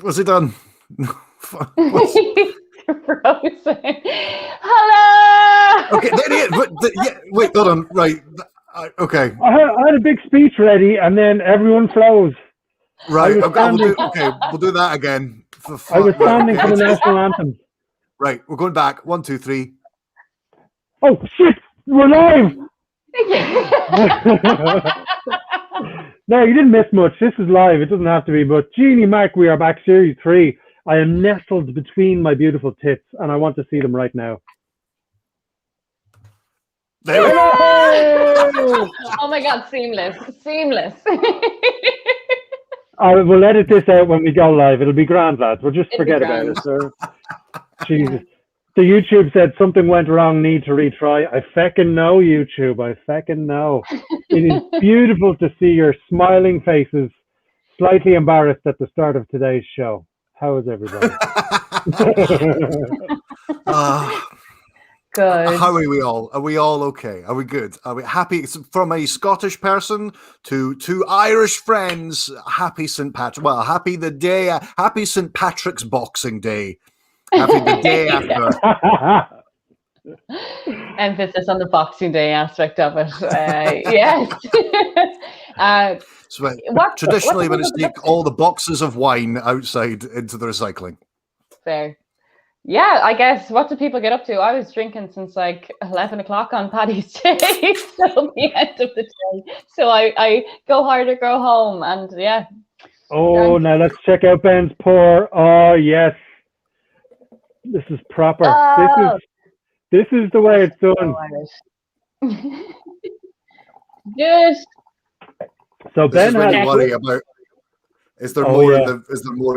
Was it done? Frozen. Hello. Okay, wait, hold on. Right. Okay. I had a big speech ready, and then everyone froze. Right. Okay, we'll do that again. I was standing for the national anthem. Right, we're going back. 1, 2, 3. Oh shit! We're live. No, you didn't miss much. This is live. It doesn't have to be. But Jeannie Mac, we are back, Series 3. I am nestled between my beautiful tits, and I want to see them right now. There we go. Oh my God, seamless. We'll edit this out when we go live. It'll be grand, lads. We'll just forget about it. So, Jesus. The YouTube said something went wrong, need to retry. I feckin' know, YouTube. I feckin' know. It is beautiful to see your smiling faces, slightly embarrassed at the start of today's show. How is everybody? Good. How are we all? Are we all okay? Are we good? Are we happy? From a Scottish person to Irish friends, happy St. Patrick. Well, happy St. Patrick's Boxing Day. Happy the day after. Emphasis on the Boxing Day aspect of it. Yes. So, traditionally, when it's take all the boxes of wine outside into the recycling. Fair. Yeah, I guess. What do people get up to? I was drinking since like 11 o'clock on Paddy's Day, so the end of the day. So I go hard or go home, and yeah. Oh, now let's check out Ben's pour. Oh yes. This is proper. Oh. This is the way it's done. Good. So Ben has worry about. Is there more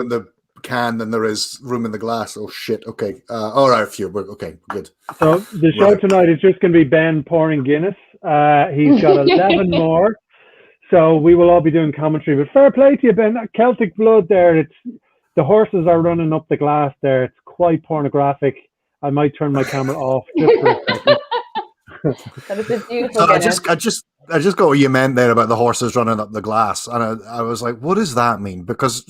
in the can than there is room in the glass? Oh shit. Okay. All right. We're good. So the show tonight is just going to be Ben pouring Guinness. He's got 11 more. So we will all be doing commentary. But fair play to you, Ben. That Celtic blood there. The horses are running up the glass there. It's quite pornographic. I might turn my camera off just for a second. That is a beautiful. So I just got what you meant there about the horses running up the glass, and I was like, what does that mean? Because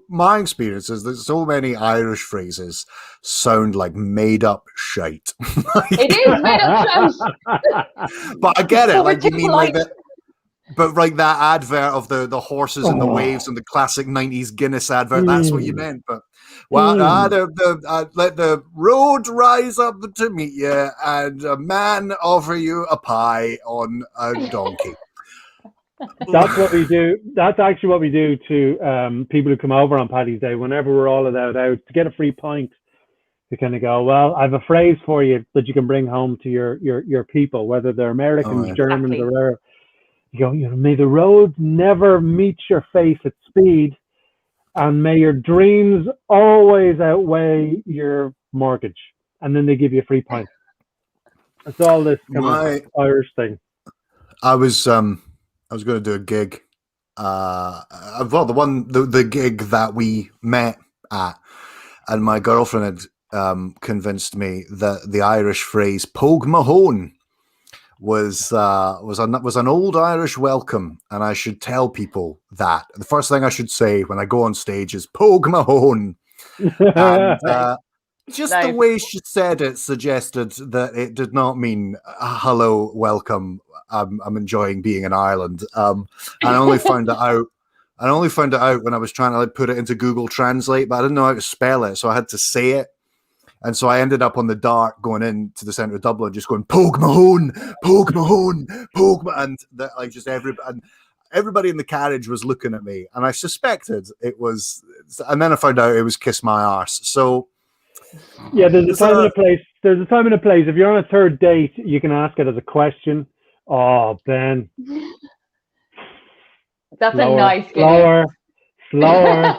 my experience is that so many Irish phrases sound like made up shite. It is made up shite. But I get it. Like you mean like that. But like that advert of the horses and the waves and the classic 90s Guinness advert, that's what you meant. But let the road rise up to meet you and a man offer you a pie on a donkey. That's what we do. That's actually what we do to people who come over on Paddy's Day. Whenever we're all allowed out to get a free pint, to kind of go, well, I have a phrase for you that you can bring home to your people, whether they're Americans, Germans, or whatever. You go, may the road never meet your face at speed, and may your dreams always outweigh your mortgage. And then they give you a free pint. It's all this kind of Irish thing. I was going to do a gig. The gig that we met at, and my girlfriend had convinced me that the Irish phrase "Pogue Mahone" was an old Irish welcome, and I should tell people that the first thing I should say when I go on stage is "Pogue Mahone." And just nice. The way she said it suggested that it did not mean hello, welcome. I'm enjoying being in Ireland. And I only found it out. When I was trying to put it into Google Translate, but I didn't know how to spell it, so I had to say it. And so I ended up on the dart going into the centre of Dublin, just going Pogue Mahone, Pogue Mahone, Pogue Mahone, and everybody in the carriage was looking at me, and I suspected it was, and then I found out it was Kiss My Arse. So yeah, there's a time and a place. There's a time and a place. If you're on a third date, you can ask it as a question. Oh, Ben, that's slower, a nice game. Slower.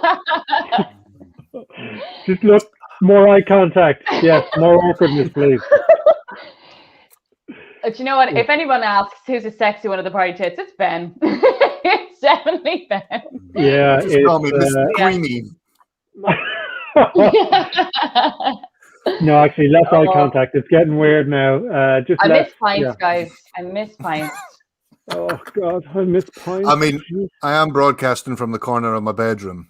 Just look. More eye contact. Yes, more awkwardness, please. But you know what? If anyone asks who's the sexy one of the party tits, it's Ben. It's definitely Ben. Yeah, just call me Mr. Creamy. No, actually, less eye contact. It's getting weird now. I miss pints, guys. I miss pints. Oh God, I miss pints. I mean, I am broadcasting from the corner of my bedroom.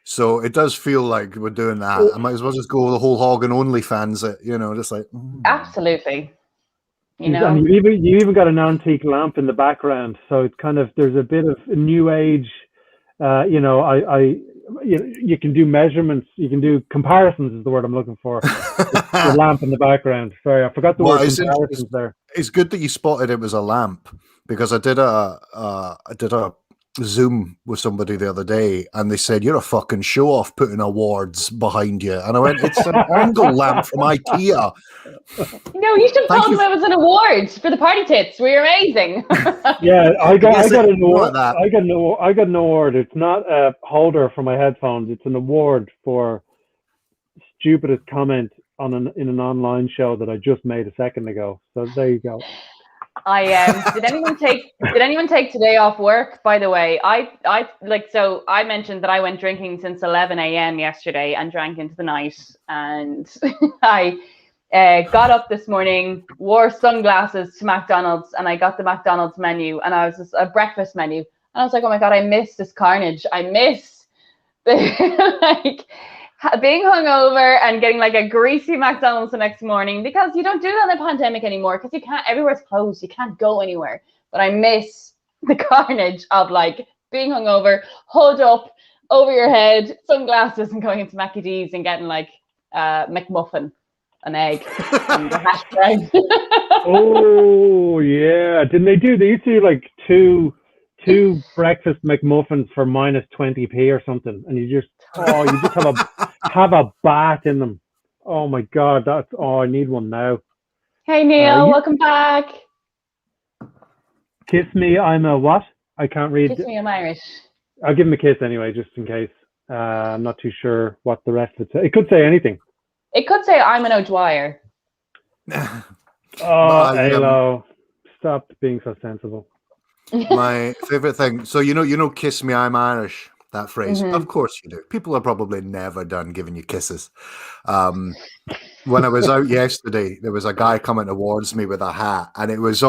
So it does feel like we're doing that. I might as well just go the whole hog and OnlyFans it, just like Absolutely. And you even got an antique lamp in the background, so it's kind of, there's a bit of new age. You can do measurements, you can do comparisons is the word I'm looking for. The lamp in the background. Sorry, I forgot the word comparisons there. It's good that you spotted it was a lamp, because I did a Zoom with somebody the other day, and they said, "You're a fucking show off putting awards behind you," and I went, "It's an angle lamp from IKEA." No, you should have told them it was an award for the party tits. We're amazing. Yeah, I got an award. I got an award. It's not a holder for my headphones. It's an award for stupidest comment in an online show that I just made a second ago. So there you go. Did anyone take today off work, by the way? I mentioned that I went drinking since 11 a.m. yesterday and drank into the night, and I got up this morning, wore sunglasses to McDonald's, and I got the McDonald's menu, and I was just a breakfast menu, and I was like, oh my god, I miss this carnage. I miss being hungover and getting like a greasy McDonald's the next morning, because you don't do that in the pandemic anymore, because you can't, everywhere's closed, you can't go anywhere. But I miss the carnage of like being hungover, hood up over your head, sunglasses, and going into Mackie D's and getting like McMuffin, an egg, and a hash brown. Oh yeah, didn't they used to do like two breakfast McMuffins for minus 20p or something, and you just have a bath in them. Oh my god, I need one now. Hey Neil, welcome back. Kiss me, I'm a what? I can't read. Kiss me, I'm Irish. I'll give him a kiss anyway, just in case. I'm not too sure what the rest of it says. It could say anything. It could say I'm an O'Dwyer. Oh, Halo, stop being so sensible. My favorite thing. So kiss me, I'm Irish. That phrase. Mm-hmm. Of course you do. People are probably never done giving you kisses. When I was out yesterday, there was a guy coming towards me with a hat, and it was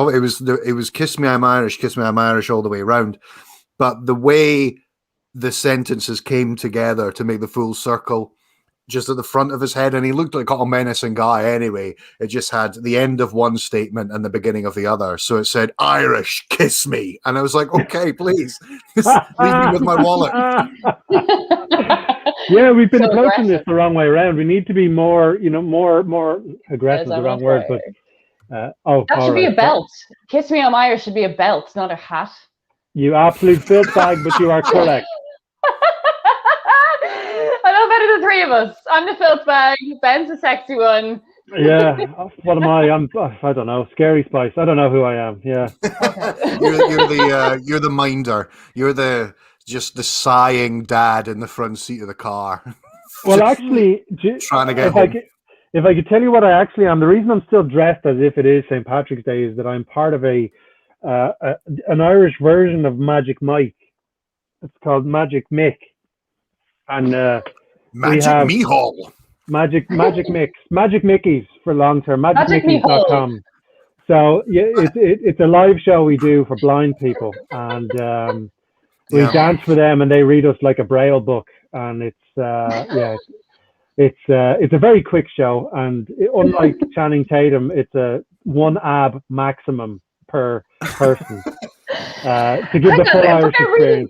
kiss me, I'm Irish all the way around. But the way the sentences came together to make the full circle, just at the front of his head, and he looked like a menacing guy anyway. It just had the end of one statement and the beginning of the other. So it said, Irish, kiss me. And I was like, okay, please, just leave me with my wallet. Yeah, we've been approaching this the wrong way around. We need to be more, more aggressive, the wrong word. But that should be a belt. Kiss me, I'm Irish should be a belt, not a hat. You absolute filth bag, but you are correct. I know better than three of us. I'm the filth bag. Ben's the sexy one. Yeah. What am I? I don't know. Scary Spice. I don't know who I am. Yeah. You're the minder. You're the sighing dad in the front seat of the car. Well, actually, trying to get home. If I could tell you what I actually am, the reason I'm still dressed as if it is St. Patrick's Day is that I'm part of an Irish version of Magic Mike. It's called Magic Mick. And Magic Mihal. Magic Mix. Magic Mickey's for long term. MagicMickeys.com. So yeah, it's a live show we do for blind people, and we dance for them, and they read us like a braille book, and it's a very quick show, and unlike Channing Tatum, it's a 1 ab maximum per person. To give the full Irish experience.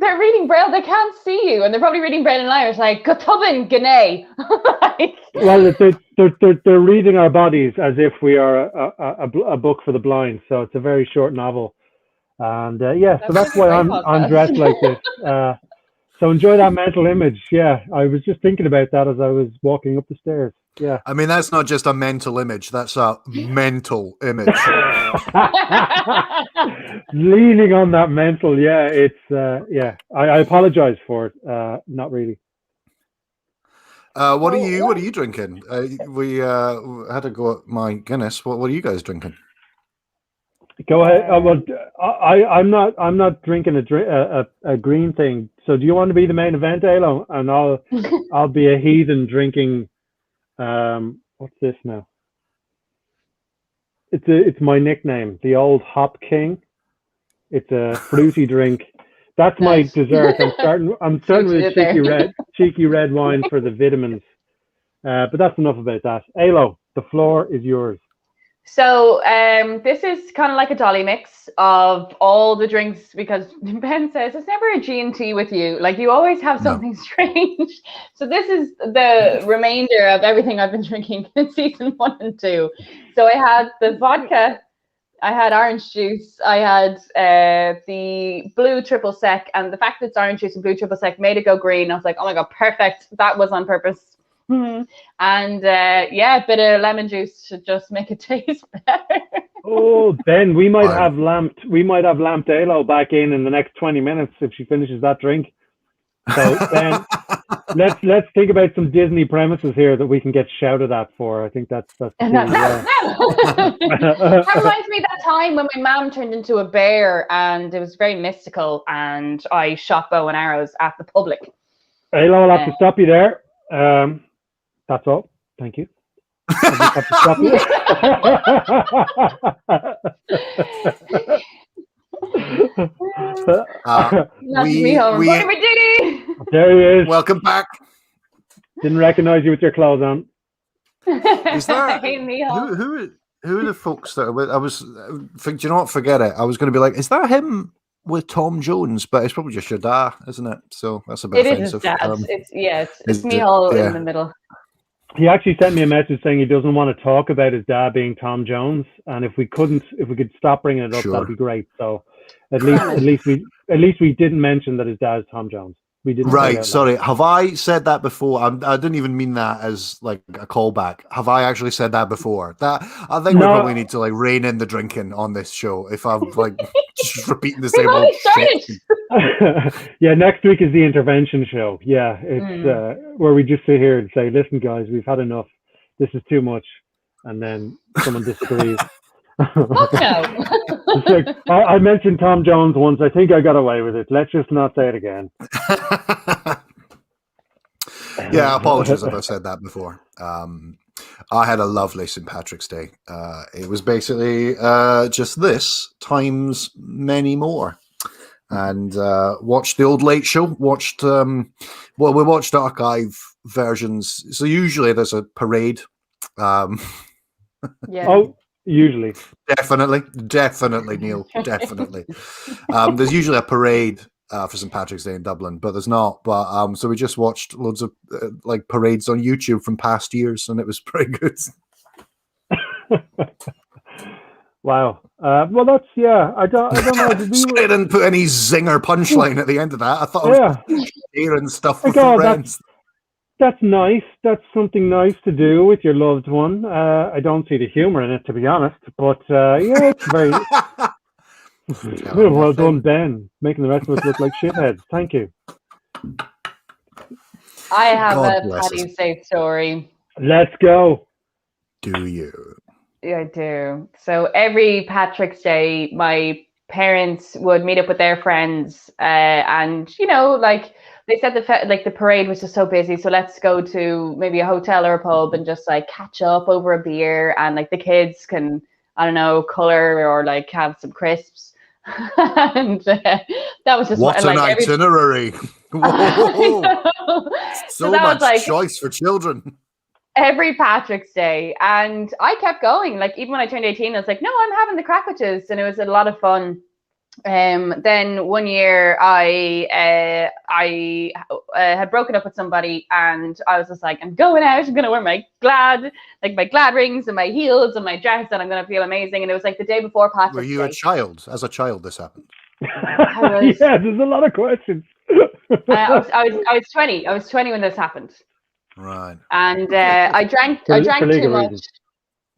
They're reading Braille. They can't see you, and they're probably reading Braille in Irish, like Gotubin G'nay. Well, they're reading our bodies as if we are a book for the blind. So it's a very short novel, and so that's why I'm dressed like this. So enjoy that mental image. Yeah, I was just thinking about that as I was walking up the stairs. Yeah. I mean, that's not just a mental image. That's a mental image. Leaning on that mental. Yeah, it's, I apologize for it. Not really. What are you drinking? We had to go at my Guinness. What are you guys drinking? Go ahead. I'm not drinking a green thing. So do you want to be the main event, Alo? And I'll be a heathen drinking. What's this now? It's my nickname, the old Hop King. It's a fruity drink That's my Nice. dessert. I'm starting with There. cheeky red wine for the vitamins. But that's enough about that. Alo, the floor is yours. So this is kind of like a dolly mix of all the drinks, because Ben says it's never a G&T with you. Like, you always have No. something strange. So this is the remainder of everything I've been drinking in season 1 and 2. So I had the vodka, I had orange juice, I had the blue triple sec, and the fact that it's orange juice and blue triple sec made it go green. I was like, oh my God, perfect. That was on purpose. And a bit of lemon juice to just make it taste better. Oh, Ben, we might have lamped Alo back in the next 20 minutes if she finishes that drink. So Ben, let's think about some Disney premises here that we can get shouted at for. I think that's That reminds me of that time when my mom turned into a bear, and it was very mystical, and I shot bow and arrows at the public. Alo, I'll have to stop you there. That's all. Thank you. I just have to stop you. There he is. Welcome back. Didn't recognize you with your clothes on. Is that who are the folks that I was? Do you know what? Forget it. I was going to be like, is that him with Tom Jones? But it's probably just your dad, isn't it? So that's a bit offensive. It is his dad. It's Mihal in the middle. He actually sent me a message saying he doesn't want to talk about his dad being Tom Jones, and if we could stop bringing it up, that'd be great. So at least we didn't mention that his dad is Tom Jones. We didn't. Right. Sorry. Have I said that before? I didn't even mean that as like a callback. Have I actually said that before? That I think we probably need to like rein in the drinking on this show. If I'm like just repeating the same old shit. Yeah. Next week is the intervention show. Yeah. It's where we just sit here and say, "Listen, guys, we've had enough. This is too much," and then someone disagrees. Fuck no. Like, I mentioned Tom Jones once. I think I got away with it. Let's just not say it again. Yeah, apologies if I said that before. I had a lovely St. Patrick's Day. It was basically just this times many more. And watched the old Late Show. Watched we watched archive versions. So usually there's a parade. Yeah. Oh. Usually. Definitely, Neil. Definitely. There's usually a parade for St. Patrick's Day in Dublin, but there's not. But so we just watched loads of like parades on YouTube from past years, and it was pretty good. Wow. Well, that's I don't know. I didn't put any zinger punchline at the end of that. I thought I was hearing stuff with friends. That's nice. That's something nice to do with your loved one. I don't see the humor in it, to be honest. But it's very well done, Ben, making the rest of us look like shitheads. Thank you. I have a Paddy's Day story. Let's go. Do you? Yeah, I do. So every Patrick's Day, my parents would meet up with their friends, and like. They said the parade was just so busy, so let's go to maybe a hotel or a pub and just like catch up over a beer, and like the kids can, I don't know, color or like have some crisps. And that was just what an itinerary! So much choice for children. Every Patrick's Day, and I kept going. Like even when I turned 18, I was like, no, I'm having the crackwitches, and it was a lot of fun. Then one year I had broken up with somebody, and I was just like, I'm going out, I'm gonna wear my glad rings and my heels and my dress, and I'm gonna feel amazing. And it was like the day before Patrick's Day. Were you a child? As a child this happened? Yeah, there's a lot of questions. I was 20. I was 20 when this happened. Right. And I drank too much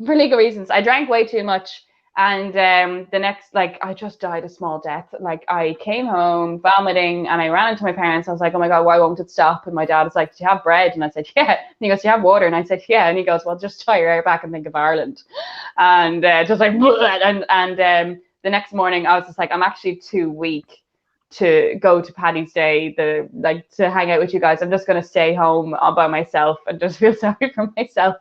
for legal reasons. I drank way too much. And the next, I just died a small death. Like, I came home vomiting, and I ran into my parents. I was like, oh my God, why won't it stop? And my dad was like, do you have bread? And I said, yeah. And he goes, do you have water? And I said, yeah. And he goes, well, just tie your hair back and think of Ireland. And just like, and the next morning I was just like, I'm actually too weak to go to Paddy's Day, to hang out with you guys. I'm just going to stay home all by myself and just feel sorry for myself.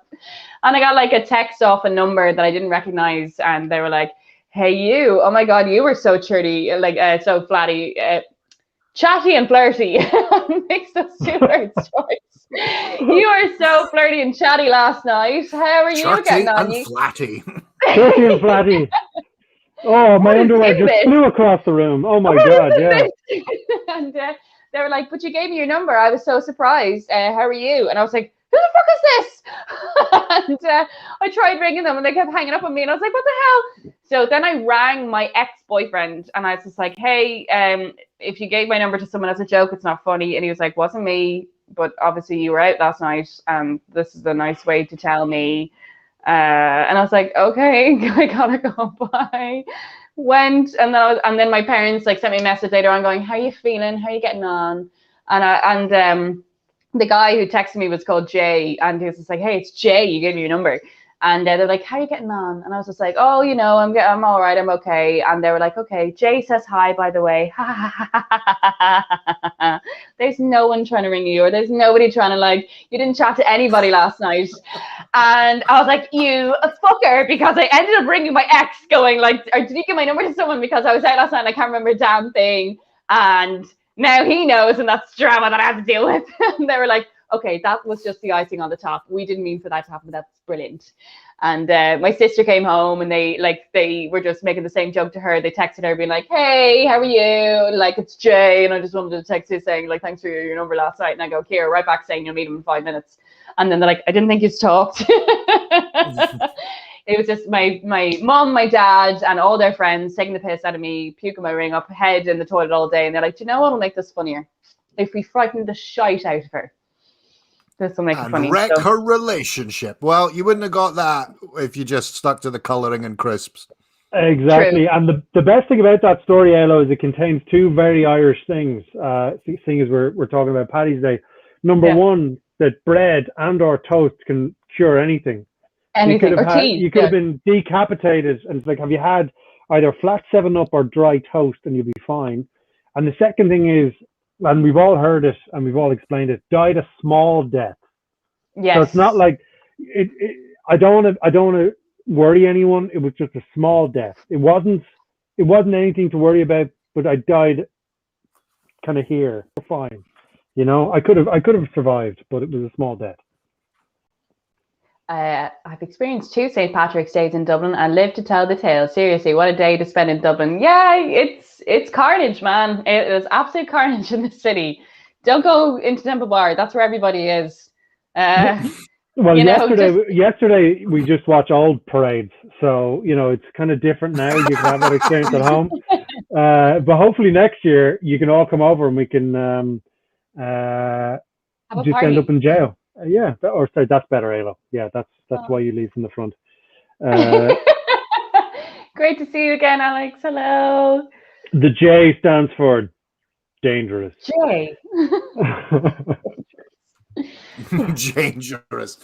And I got like a text off a number that I didn't recognize, and they were like, hey, you, oh my God, you were so churty, so flatty. chatty and flirty. Makes those two words choice. You were so flirty and chatty last night. How are you Shorty getting on? and flatty. Shorty and flatty. Oh, my underwear just flew across the room. Oh my God, yeah. And they were like, but you gave me your number. I was so surprised. How are you? And I was like, who the fuck is this? And I tried ringing them and they kept hanging up on me. And I was like, what the hell? So then I rang my ex-boyfriend and I was just like, hey, if you gave my number to someone as a joke, it's not funny. And he was like, wasn't me, but obviously you were out last night. This is a nice way to tell me. And I was like, okay, I gotta go. Bye. Went, and then my parents like sent me a message later on going, how are you feeling? How are you getting on? And the guy who texted me was called Jay, and he was just like, hey, it's Jay, you gave me your number. And they're like, how are you getting on? And I was just like, oh, you know, I'm all right, I'm okay. And they were like, okay, Jay says hi, by the way. There's no one trying to ring you, or there's nobody trying to, like, you didn't chat to anybody last night. And I was like, you a fucker, because I ended up ringing my ex going like, or did you give my number to someone because I was out last night and I can't remember a damn thing. And now he knows, and that's drama that I have to deal with. And they were like, okay, that was just the icing on the top. We didn't mean for that to happen. That's brilliant. And my sister came home and they were just making the same joke to her. They texted her being like, hey, how are you? Like, it's Jay. And I just wanted to text you saying like, thanks for your number last night. And I go, here, right back saying you'll meet him in 5 minutes. And then they're like, I didn't think you'd talked. It was just my mom, my dad, and all their friends taking the piss out of me, puking my ring up, head in the toilet all day. And they're like, do you know what will make this funnier? If we frighten the shite out of her. This will make it funny. Wreck her relationship. Well, you wouldn't have got that if you just stuck to the colouring and crisps. Exactly. True. And the best thing about that story, Ailo, is it contains two very Irish things, seeing as we're talking about Paddy's Day. Number one, that bread and or toast can cure anything. Anything. You could have been decapitated, and it's like, have you had either flat 7-Up or dry toast, and you'll be fine. And the second thing is, and we've all heard it and we've all explained it, died a small death. Yes. So it's not like I don't want to worry anyone. It was just a small death. It wasn't anything to worry about, but I died kind of here. Fine. You know, I could have survived, but it was a small death. I've experienced 2 St. Patrick's Days in Dublin and lived to tell the tale. Seriously, what a day to spend in Dublin. Yeah, it's carnage, man. It was absolute carnage in the city. Don't go into Temple Bar. That's where everybody is. Well, yesterday we just watch old parades. So, you know, it's kind of different now. You can have that experience at home. But hopefully next year you can all come over and we can just end up in jail. Yeah, sorry, that's better, Ailo. Yeah, that's why you leave from the front. Great to see you again, Alex. Hello. The J stands for dangerous. J. Dangerous.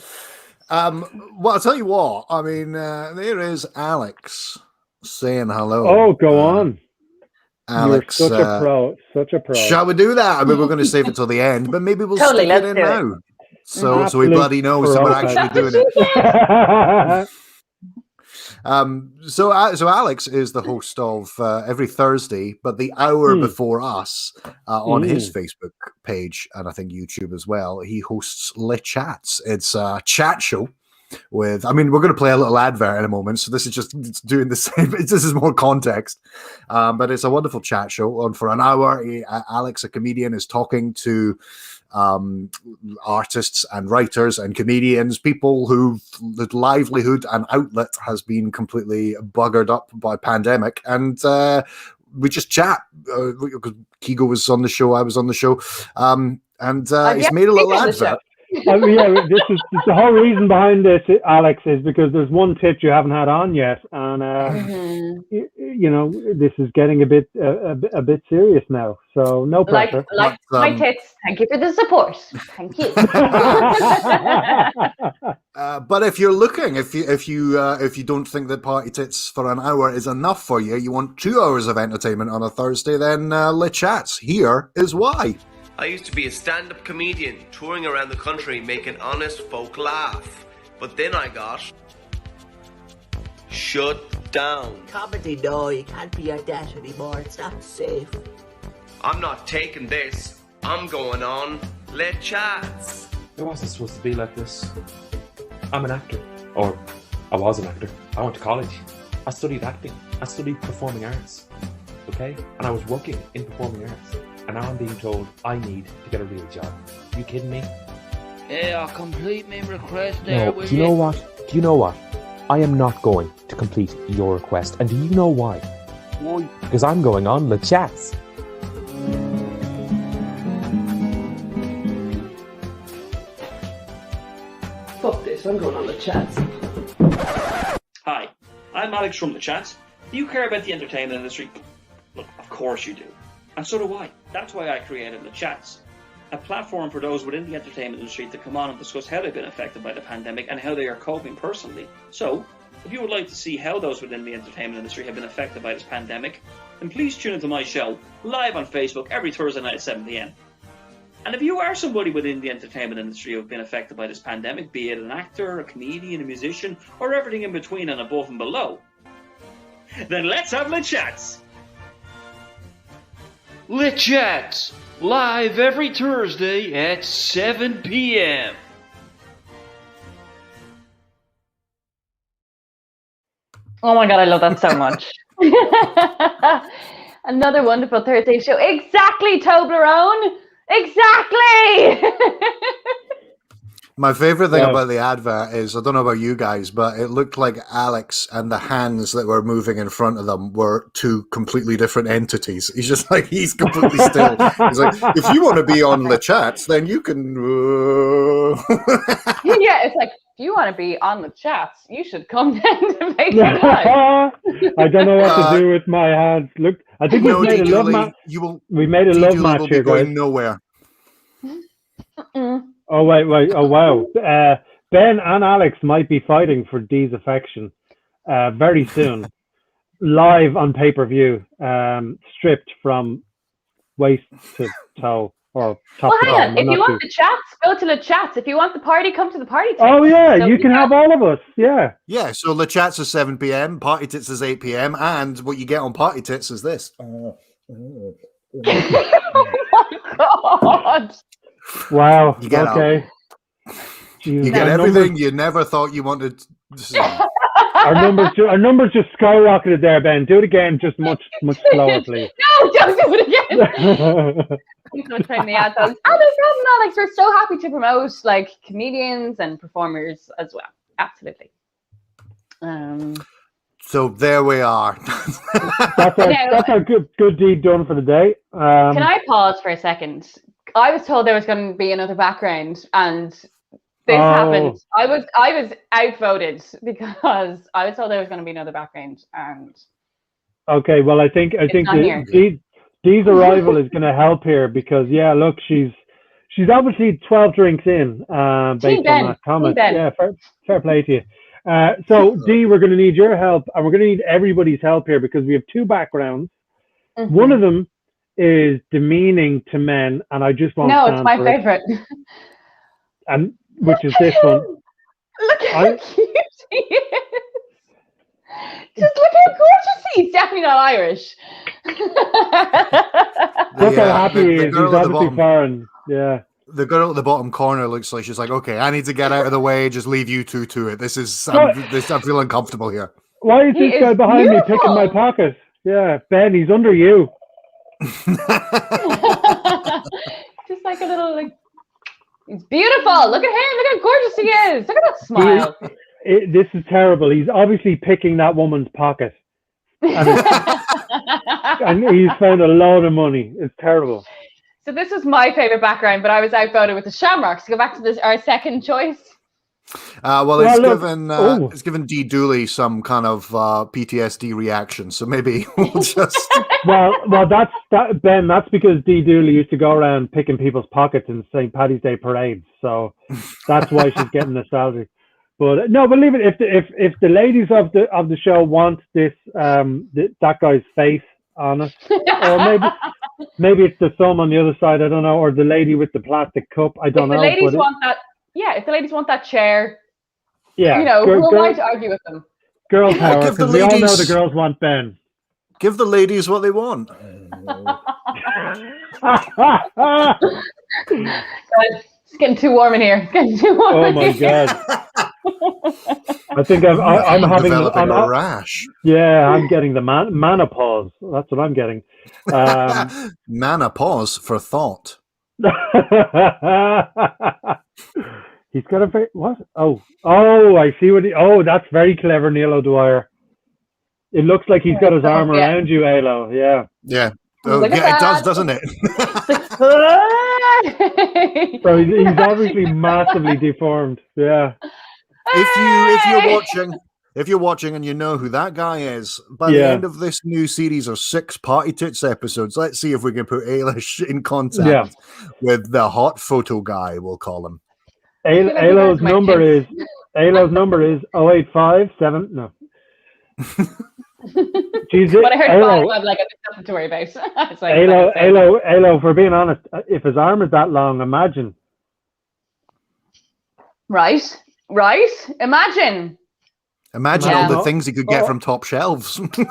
Well, I'll tell you what. I mean, there is Alex saying hello. Oh, go on. Alex, you're such a pro. Shall we do that? I mean, we're going to save it till the end, but maybe we'll stick it in now. So we bloody know that we're actually doing it. So Alex is the host of every Thursday, but the hour before us on his Facebook page, and I think YouTube as well, he hosts Le Chats. It's a chat show with, I mean, we're going to play a little advert in a moment, so this is just doing the same. This is more context, but it's a wonderful chat show. On for an hour, Alex, a comedian, is talking to artists and writers and comedians, people whose livelihood and outlet has been completely buggered up by pandemic, and we just chat. Keego was on the show, I was on the show, and he's made a little advert. Yeah, this is the whole reason behind this, Alex, is because there's one tip you haven't had on yet, and you know, this is getting a bit serious now. So no pressure. Like my tits. Thank you for the support. Thank you. But if you're looking, if you don't think that party tits for an hour is enough for you, you want 2 hours of entertainment on a Thursday, then Le Chats. Here is why. I used to be a stand-up comedian, touring around the country making honest folk laugh. But then I got shut down. Comedy, no, you can't be at that anymore. It's not safe. I'm not taking this. I'm going on Le Chats. It wasn't supposed to be like this. I'm an actor. Or I was an actor. I went to college. I studied acting. I studied performing arts. Okay? And I was working in performing arts. And now I'm being told I need to get a real job. Are you kidding me? Yeah, I'll complete my request there. No, will do you know what? Do you know what? I am not going to complete your request. And do you know why? Why? Because I'm going on Le Chats. Fuck this, I'm going on the chats. Hi, I'm Alex from The Chats. Do you care about the entertainment industry? Look, of course you do. And so do I. That's why I created The Chats, a platform for those within the entertainment industry to come on and discuss how they've been affected by the pandemic and how they are coping personally. So, if you would like to see how those within the entertainment industry have been affected by this pandemic, then please tune into my show live on Facebook every Thursday night at 7 p.m. And if you are somebody within the entertainment industry who have been affected by this pandemic, be it an actor, a comedian, a musician, or everything in between and above and below, then let's have Le Chats! Le Chats, live every Thursday at 7 p.m. Oh my god, I love that so much. Another wonderful Thursday show. Exactly, Toblerone. Exactly. My favorite thing about the advert is, I don't know about you guys, but it looked like Alex and the hands that were moving in front of them were two completely different entities. He's just like, he's completely still. He's like, if you want to be on Le Chats, then you can. Yeah, it's like, if you want to be on the chats, you should come down to FaceTime. I don't know what to do with my hands. Look, I think we've made a love match. We made a love match here, guys. Nowhere. Oh wait! Oh wow! Ben and Alex might be fighting for Dee's affection very soon, live on pay-per-view, stripped from waist to toe or top Well, to hang on. bottom. If you want the chats, go to the chats. If you want the party, come to the party. Oh yeah, so you can have all of us. Yeah. Yeah. So Le Chats is 7 p.m. Party Tits is 8 p.m. And what you get on Party Tits is this. Oh my god! Wow. You get okay. You get everything you never thought you wanted to see. Our numbers just skyrocketed there, Ben. Do it again, just much slower, please. No, don't do it again. Thanks so much for playing the ads. Oh, no problem, Alex. We're so happy to promote like comedians and performers as well. Absolutely. So there we are. That's our good deed done for the day. Can I pause for a second? I was told there was going to be another background, and this happened. I was outvoted because I was told there was going to be another background, and okay. Well, I think Dee's arrival is going to help here because look, she's obviously 12 drinks in based on that comment. Yeah, fair play to you. So Dee, we're going to need your help, and we're going to need everybody's help here because we have two backgrounds. Mm-hmm. One of them is demeaning to men, and I just won't. No, it's my favorite. And which is this one. Look how cute he is. Just look how gorgeous he is. He's definitely not Irish. Look how happy he is. He's obviously foreign. Yeah. The girl at the bottom corner looks like she's like, okay, I need to get out of the way. Just leave you two to it. I'm feeling comfortable here. Why is this guy behind me picking my pocket? Yeah, Ben, he's under you. Just like a little, like, he's beautiful. Look at him. Look how gorgeous he is. Look at that smile. This is terrible. He's obviously picking that woman's pocket. And, and he's found a load of money. It's terrible. So this was my favorite background, but I was outvoted with the Shamrocks. To go back to our second choice. It's given Dee Dooley some kind of PTSD reaction, so maybe we'll just. well, that's Ben. That's because Dee Dooley used to go around picking people's pockets in St. Paddy's Day parades, so that's why she's getting nostalgic. But no, believe it. If the ladies of the show want this that guy's face on it, or maybe it's the thumb on the other side. I don't know, or the lady with the plastic cup. I don't know. If the ladies want that. Yeah, if the ladies want that chair, who am I to argue with them? Girl power, because we all know the girls want Ben. Give the ladies what they want. It's getting too warm in here. It's getting too warm. Oh in my here. god! I think I'm having developing a rash. Yeah, I'm getting the menopause. That's what I'm getting. Menopause for thought. He's got a very what? Oh, I see what. That's very clever, Neil O'Dwyer. It looks like he's got his arm around you, Alo. Yeah. Yeah. Oh, Look at yeah, it does, that. doesn't it? So he's obviously massively deformed. Yeah. If you're watching and you know who that guy is, by the end of this new series or 6 Party Tits episodes, let's see if we can put Ailish in contact with the hot photo guy, we'll call him. Alo's number is 0857. No. Jesus, When I heard five, I'm like, I have nothing to worry about. It's like, Alo, for being honest, if his arm is that long, imagine. Right. Imagine all the things he could get from top shelves. Imagine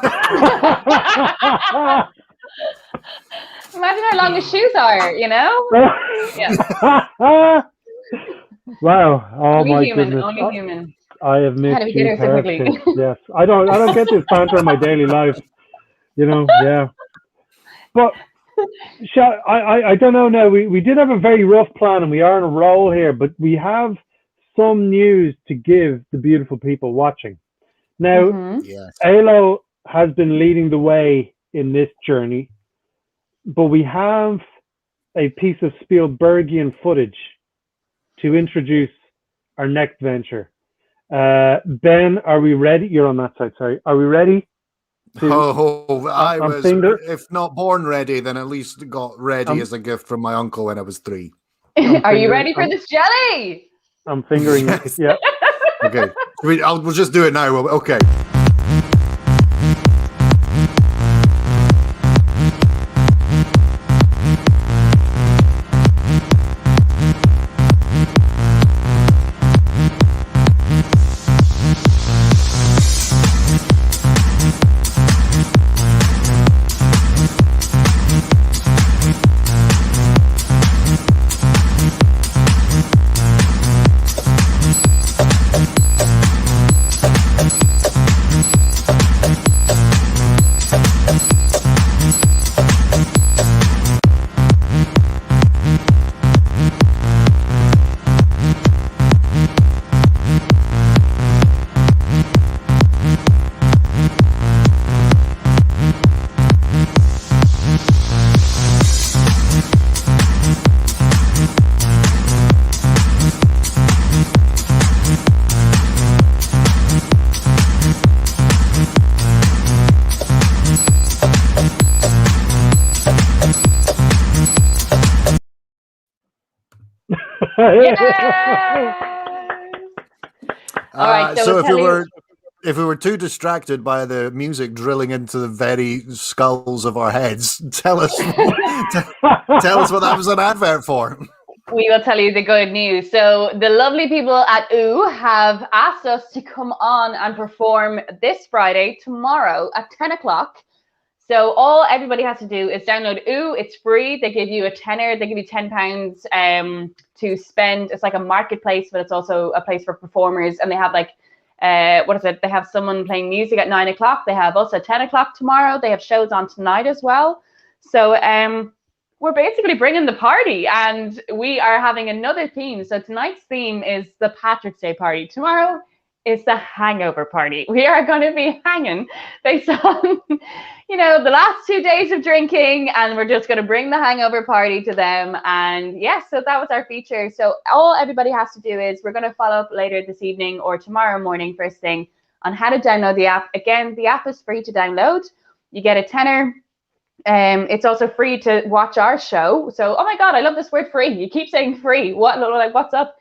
how long his shoes are, you know? Yeah. Wow. Oh only my human, goodness. Only human. I have missed How do we get here so quickly? Yes. I don't get this banter in my daily life. You know, yeah. But I don't know now. We did have a very rough plan and we are on a roll here, but we have some news to give the beautiful people watching. Now, Alo has been leading the way in this journey, but we have a piece of Spielbergian footage to introduce our next venture. Ben, are we ready? You're on that side, sorry. Are we ready? I was, if not born ready, then at least got ready as a gift from my uncle when I was 3. Are you ready for this jelly? I'm fingering it. Yeah. Okay. We'll just do it now. Okay. All right, so if we were too distracted by the music drilling into the very skulls of our heads, tell us what that was an advert for. We will tell you the good news. So the lovely people at OO have asked us to come on and perform this Friday, tomorrow at 10 o'clock. So all everybody has to do is download OO. It's free. They give you a tenner. They give you £10 to spend. It's like a marketplace, but it's also a place for performers. And they have like, what is it? They have someone playing music at 9 o'clock. They have us at 10 o'clock tomorrow. They have shows on tonight as well. So we're basically bringing the party, and we are having another theme. So tonight's theme is the Patrick's Day party. Tomorrow is the hangover party. We are going to be hanging based on, the last 2 days of drinking, and we're just going to bring the hangover party to them. And yes, so that was our feature. So all everybody has to do is we're going to follow up later this evening or tomorrow morning first thing on how to download the app. Again, the app is free to download. You get a tenner. It's also free to watch our show. So, oh my God, I love this word free. You keep saying free. What's up?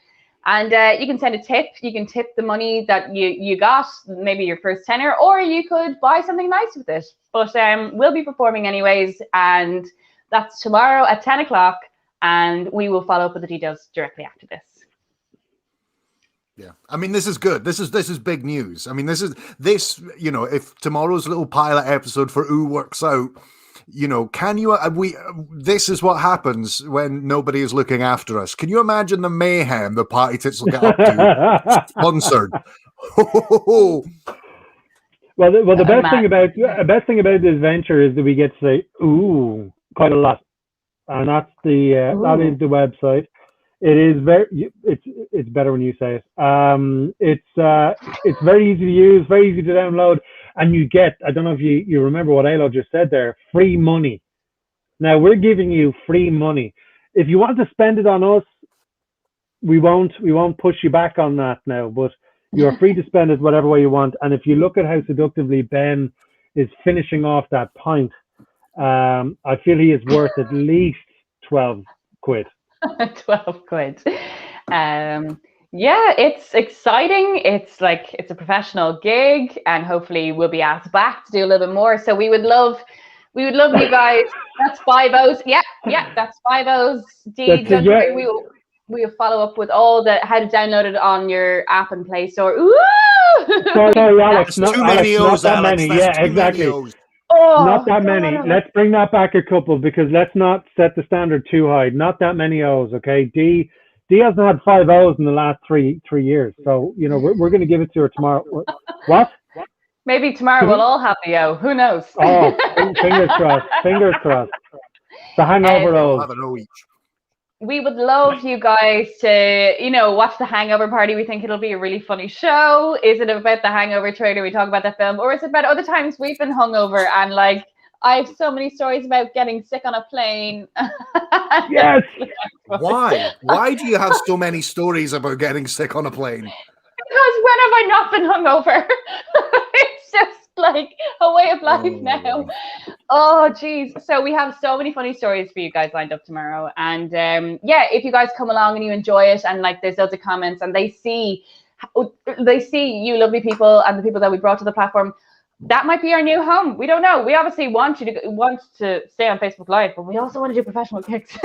And you can send a tip. You can tip the money that you got, maybe your first tenner, or you could buy something nice with it. But we'll be performing anyways, and that's tomorrow at 10 o'clock, and we will follow up with the details directly after this. Yeah, I mean, this is good. This is big news. I mean, this. You know, if tomorrow's little pilot episode for Ooh works out, you know, can you? This is what happens when nobody is looking after us. Can you imagine the mayhem the party tits will get up to? Sponsored. Well, the best thing about this venture is that we get to say "ooh" quite a lot, and that's that is the website. It is it's better when you say it. It's very easy to use, very easy to download, and you get, I don't know if you remember what Ailo just said there, free money. Now we're giving you free money. If you want to spend it on us, we won't push you back on that now, but you're free to spend it whatever way you want. And if you look at how seductively Ben is finishing off that pint, I feel he is worth at least 12 quid. 12 quid. Yeah, it's exciting. It's a professional gig, and hopefully we'll be asked back to do a little bit more. So we would love you guys. That's 5 O's. Yeah, that's 5 O's. D, don't worry, we'll follow up with all how to download it on your app and Play Store. Ooh! Sorry, Alex. Not too many O's, not that Alex. many. Yeah, exactly. Not that many. Let's bring that back a couple, because let's not set the standard too high. Not that many O's, okay? D hasn't had 5 O's in the last three years, so you know we're going to give it to her tomorrow. What? Maybe tomorrow we'll all have the O. Who knows? Oh, fingers crossed. Fingers crossed. The hangover O's. Have an O each. We would love you guys to, watch The Hangover Party. We think it'll be a really funny show. Is it about the Hangover trailer? We talk about that film, or is it about other times we've been hungover? And I have so many stories about getting sick on a plane. Yes. Why? Why do you have so many stories about getting sick on a plane? Because when have I not been hungover? It's just like a way of life now. Oh, geez. So we have so many funny stories for you guys lined up tomorrow. And if you guys come along and you enjoy it, and there's loads of comments, and they see you lovely people and the people that we brought to the platform, that might be our new home. We don't know. We obviously want to stay on Facebook Live, but we also want to do professional gigs.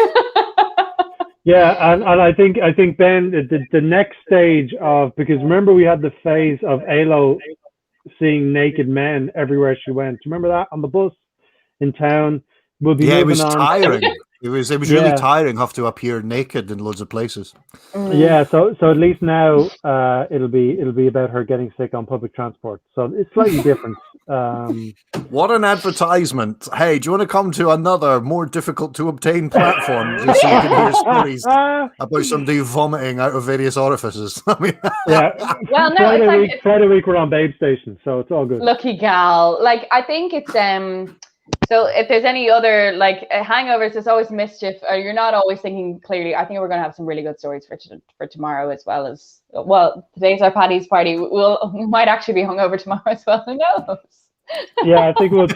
Yeah, and I think Ben, the next stage of, because remember we had the phase of Ailo seeing naked men everywhere she went. Do you remember that on the bus in town? We'll be it was on. tiring. It was really tiring. Have to appear naked in loads of places. Yeah, so at least now it'll be about her getting sick on public transport. So it's slightly different. What an advertisement! Hey, do you want to come to another more difficult to obtain platform just so you can hear stories about somebody vomiting out of various orifices? I mean, yeah. Well, no, Friday week we're on Babe Station, so it's all good. Lucky gal. I think it's so if there's any other hangovers, there's always mischief, or you're not always thinking clearly. I think we're going to have some really good stories for tomorrow, as well as, today's our Paddy's party. We might actually be hungover tomorrow as well. Who knows? Yeah, I think we'll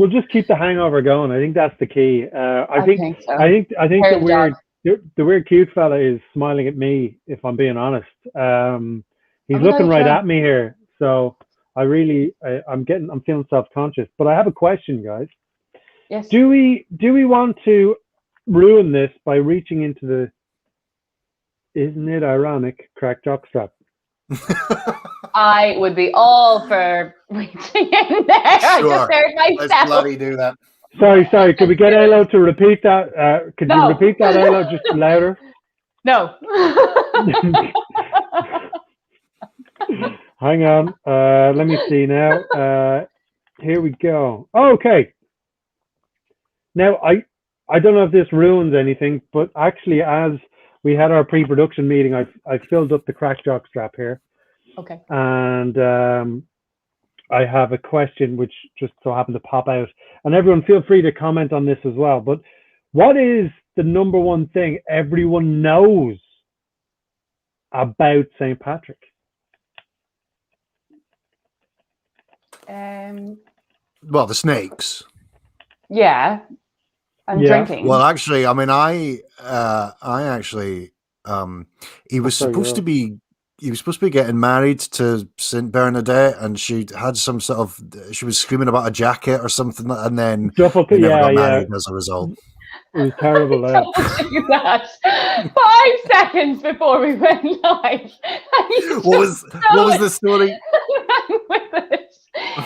just keep the hangover going. I think that's the key. I think so. I think the weird cute fella is smiling at me, if I'm being honest. He's looking right at me here, so I'm feeling self-conscious. But I have a question, guys. Yes. Do we want to ruin this by reaching into the, isn't it ironic, crack jockstrap? I would be all for reaching in there. Sure. I just heard myself. Let's bloody do that. Sorry. Could we get Ailo to repeat that? Could you repeat that, Ailo, just louder? No. Hang on. Let me see now. Here we go. Okay. Now, I don't know if this ruins anything, but actually, as we had our pre-production meeting, I filled up the crack jock strap here. Okay. And I have a question which just so happened to pop out. And everyone feel free to comment on this as well. But what is the number one thing everyone knows about St. Patrick? Well, the snakes. Yeah. And drinking. Well, actually, I mean, I actually, he was supposed to be getting married to Saint Bernadette, and she had some sort of, she was screaming about a jacket or something, and then they never got married as a result. It was terrible. told you that 5 seconds before we went live. What was the story? With it.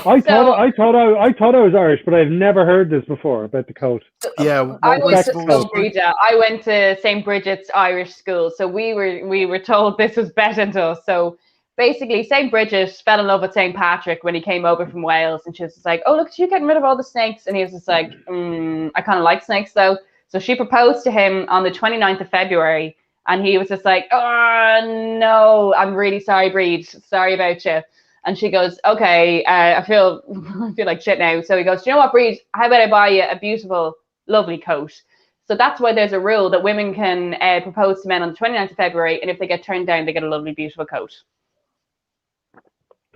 I thought I was Irish, but I've never heard this before about the coat. Yeah, I what went was to Scumbrida. I went to St. Bridget's Irish School, so we were told this was better to us. So basically, St. Bridget fell in love with St. Patrick when he came over from Wales, and she was just like, "Oh, look, you're getting rid of all the snakes," and he was just like, "I kind of like snakes though." So she proposed to him on the 29th of February, and he was just like, "Oh no, I'm really sorry, Breed. Sorry about you." And she goes, "Okay, I feel like shit now." So he goes, "Do you know what, Breed? How about I buy you a beautiful, lovely coat?" So that's why there's a rule that women can propose to men on the 29th of February, and if they get turned down, they get a lovely, beautiful coat.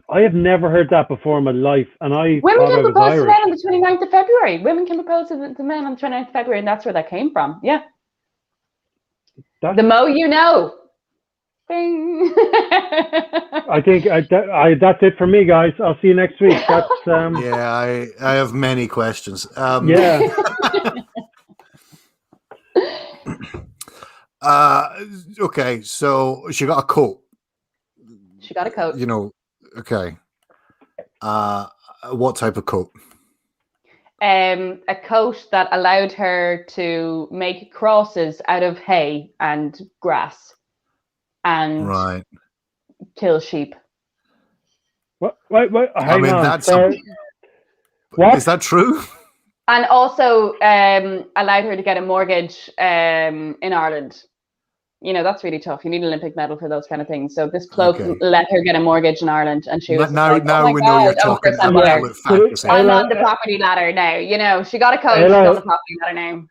I have never heard that before in my life, and Women thought I can was propose to Irish. men on the 29th of February. Women can propose to men on the 29th of February, and that's where that came from. Yeah. That's, The mo you know. Bing. I think that's it for me, guys. I'll see you next week. That's Yeah, I have many questions. yeah. Okay, so she got a coat. She got a coat. You know, okay. What type of coat? A coat that allowed her to make crosses out of hay and grass and Right. kill sheep. What? I mean, that's what? Is that true? And also allowed her to get a mortgage in Ireland. You know, that's really tough. You need an Olympic medal for those kind of things. So this cloak let her get a mortgage in Ireland, and she was now like, now oh we my know you're God, talking I'm absolute fantasy. I'm on the property ladder now. You know, she got a coat, she's on the property ladder now.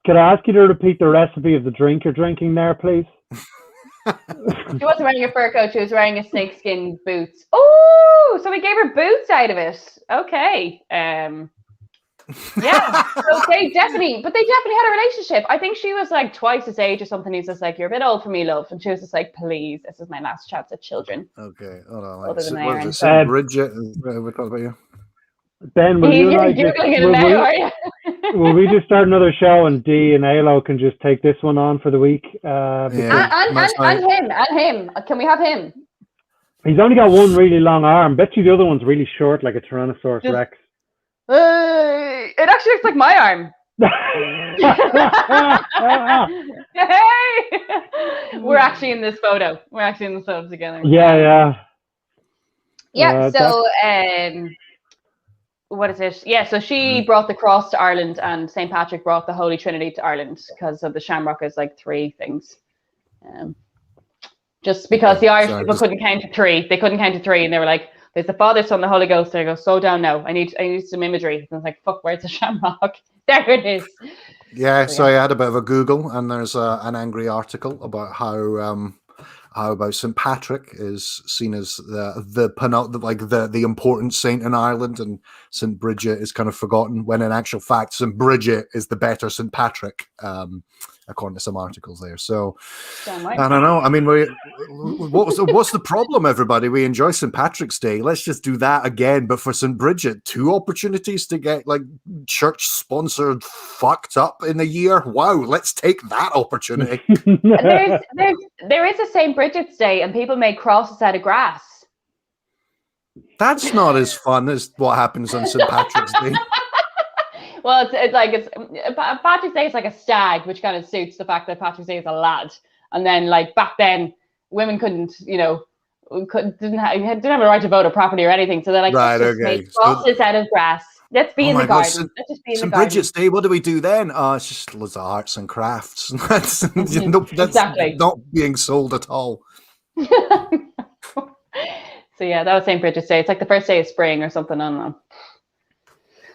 Could I ask you to repeat the recipe of the drink you're drinking there, please? She wasn't wearing a fur coat, she was wearing a snakeskin boots. Oh, so we gave her boots out of it. Okay. Yeah. So they definitely had a relationship. I think she was like twice his age or something. He's just like, "You're a bit old for me, love." And she was just like, "Please, this is my last chance at children." Okay, hold on. Other than What is Aaron. it? Bridget, we talked about you. Ben, will you and I just, will we just start another show and Dee and Alo can just take this one on for the week? And him. Can we have him? He's only got one really long arm. Bet you the other one's really short, like a Tyrannosaurus Rex. It actually looks like my arm. Hey! We're actually in this photo. We're actually in the photo together. Yeah. So what is it? Yeah, so she brought the cross to Ireland, and St. Patrick brought the Holy Trinity to Ireland because of the shamrock is like 3 things. Just because the Irish people couldn't count to 3. They couldn't count to 3, and they were like, "There's the Father, Son, the Holy Ghost." There I go, slow down now. I need some imagery. And I was like, "Fuck, where's the shamrock?" There it is. Yeah, so I had a bit of a Google, and there's an angry article about how about St. Patrick is seen as the important saint in Ireland, and St. Bridget is kind of forgotten, when in actual fact St. Bridget is the better St. Patrick, according to some articles there. So I don't know. I mean, what's the problem, everybody? We enjoy St. Patrick's Day. Let's just do that again, but for St. Bridget, 2 opportunities to get like church sponsored fucked up in a year. Wow, let's take that opportunity. There is a St. Bridget's Day, and people make crosses out of grass. That's not as fun as what happens on St. Patrick's Day. Well, it's Patrick's Day is like a stag, which kind of suits the fact that Patrick's Day is a lad. And then, like back then, women couldn't, didn't have a right to vote or property or anything. So they're like, let's just make crosses out of grass. Let's be in the garden. Let's just be in the garden. St. Bridget's Day, what do we do then? It's just loads of arts and crafts. That's exactly not being sold at all. So yeah, that was St. Bridget's Day. It's like the first day of spring or something. I don't know.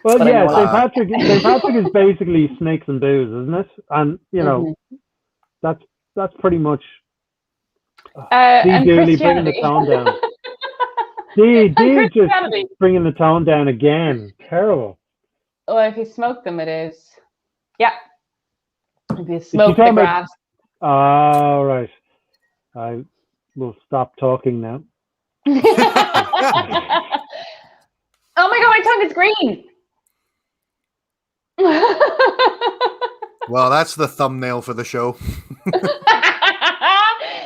Well, yeah, St. Patrick is basically snakes and booze, isn't it? And that's pretty much. And Dooley bringing the tone down. Dee just bringing the tone down again. Terrible. Well, if you smoke them, it is. Yeah. If you smoke the grass. All right. I will stop talking now. Oh my God, my tongue is green. Well, that's the thumbnail for the show.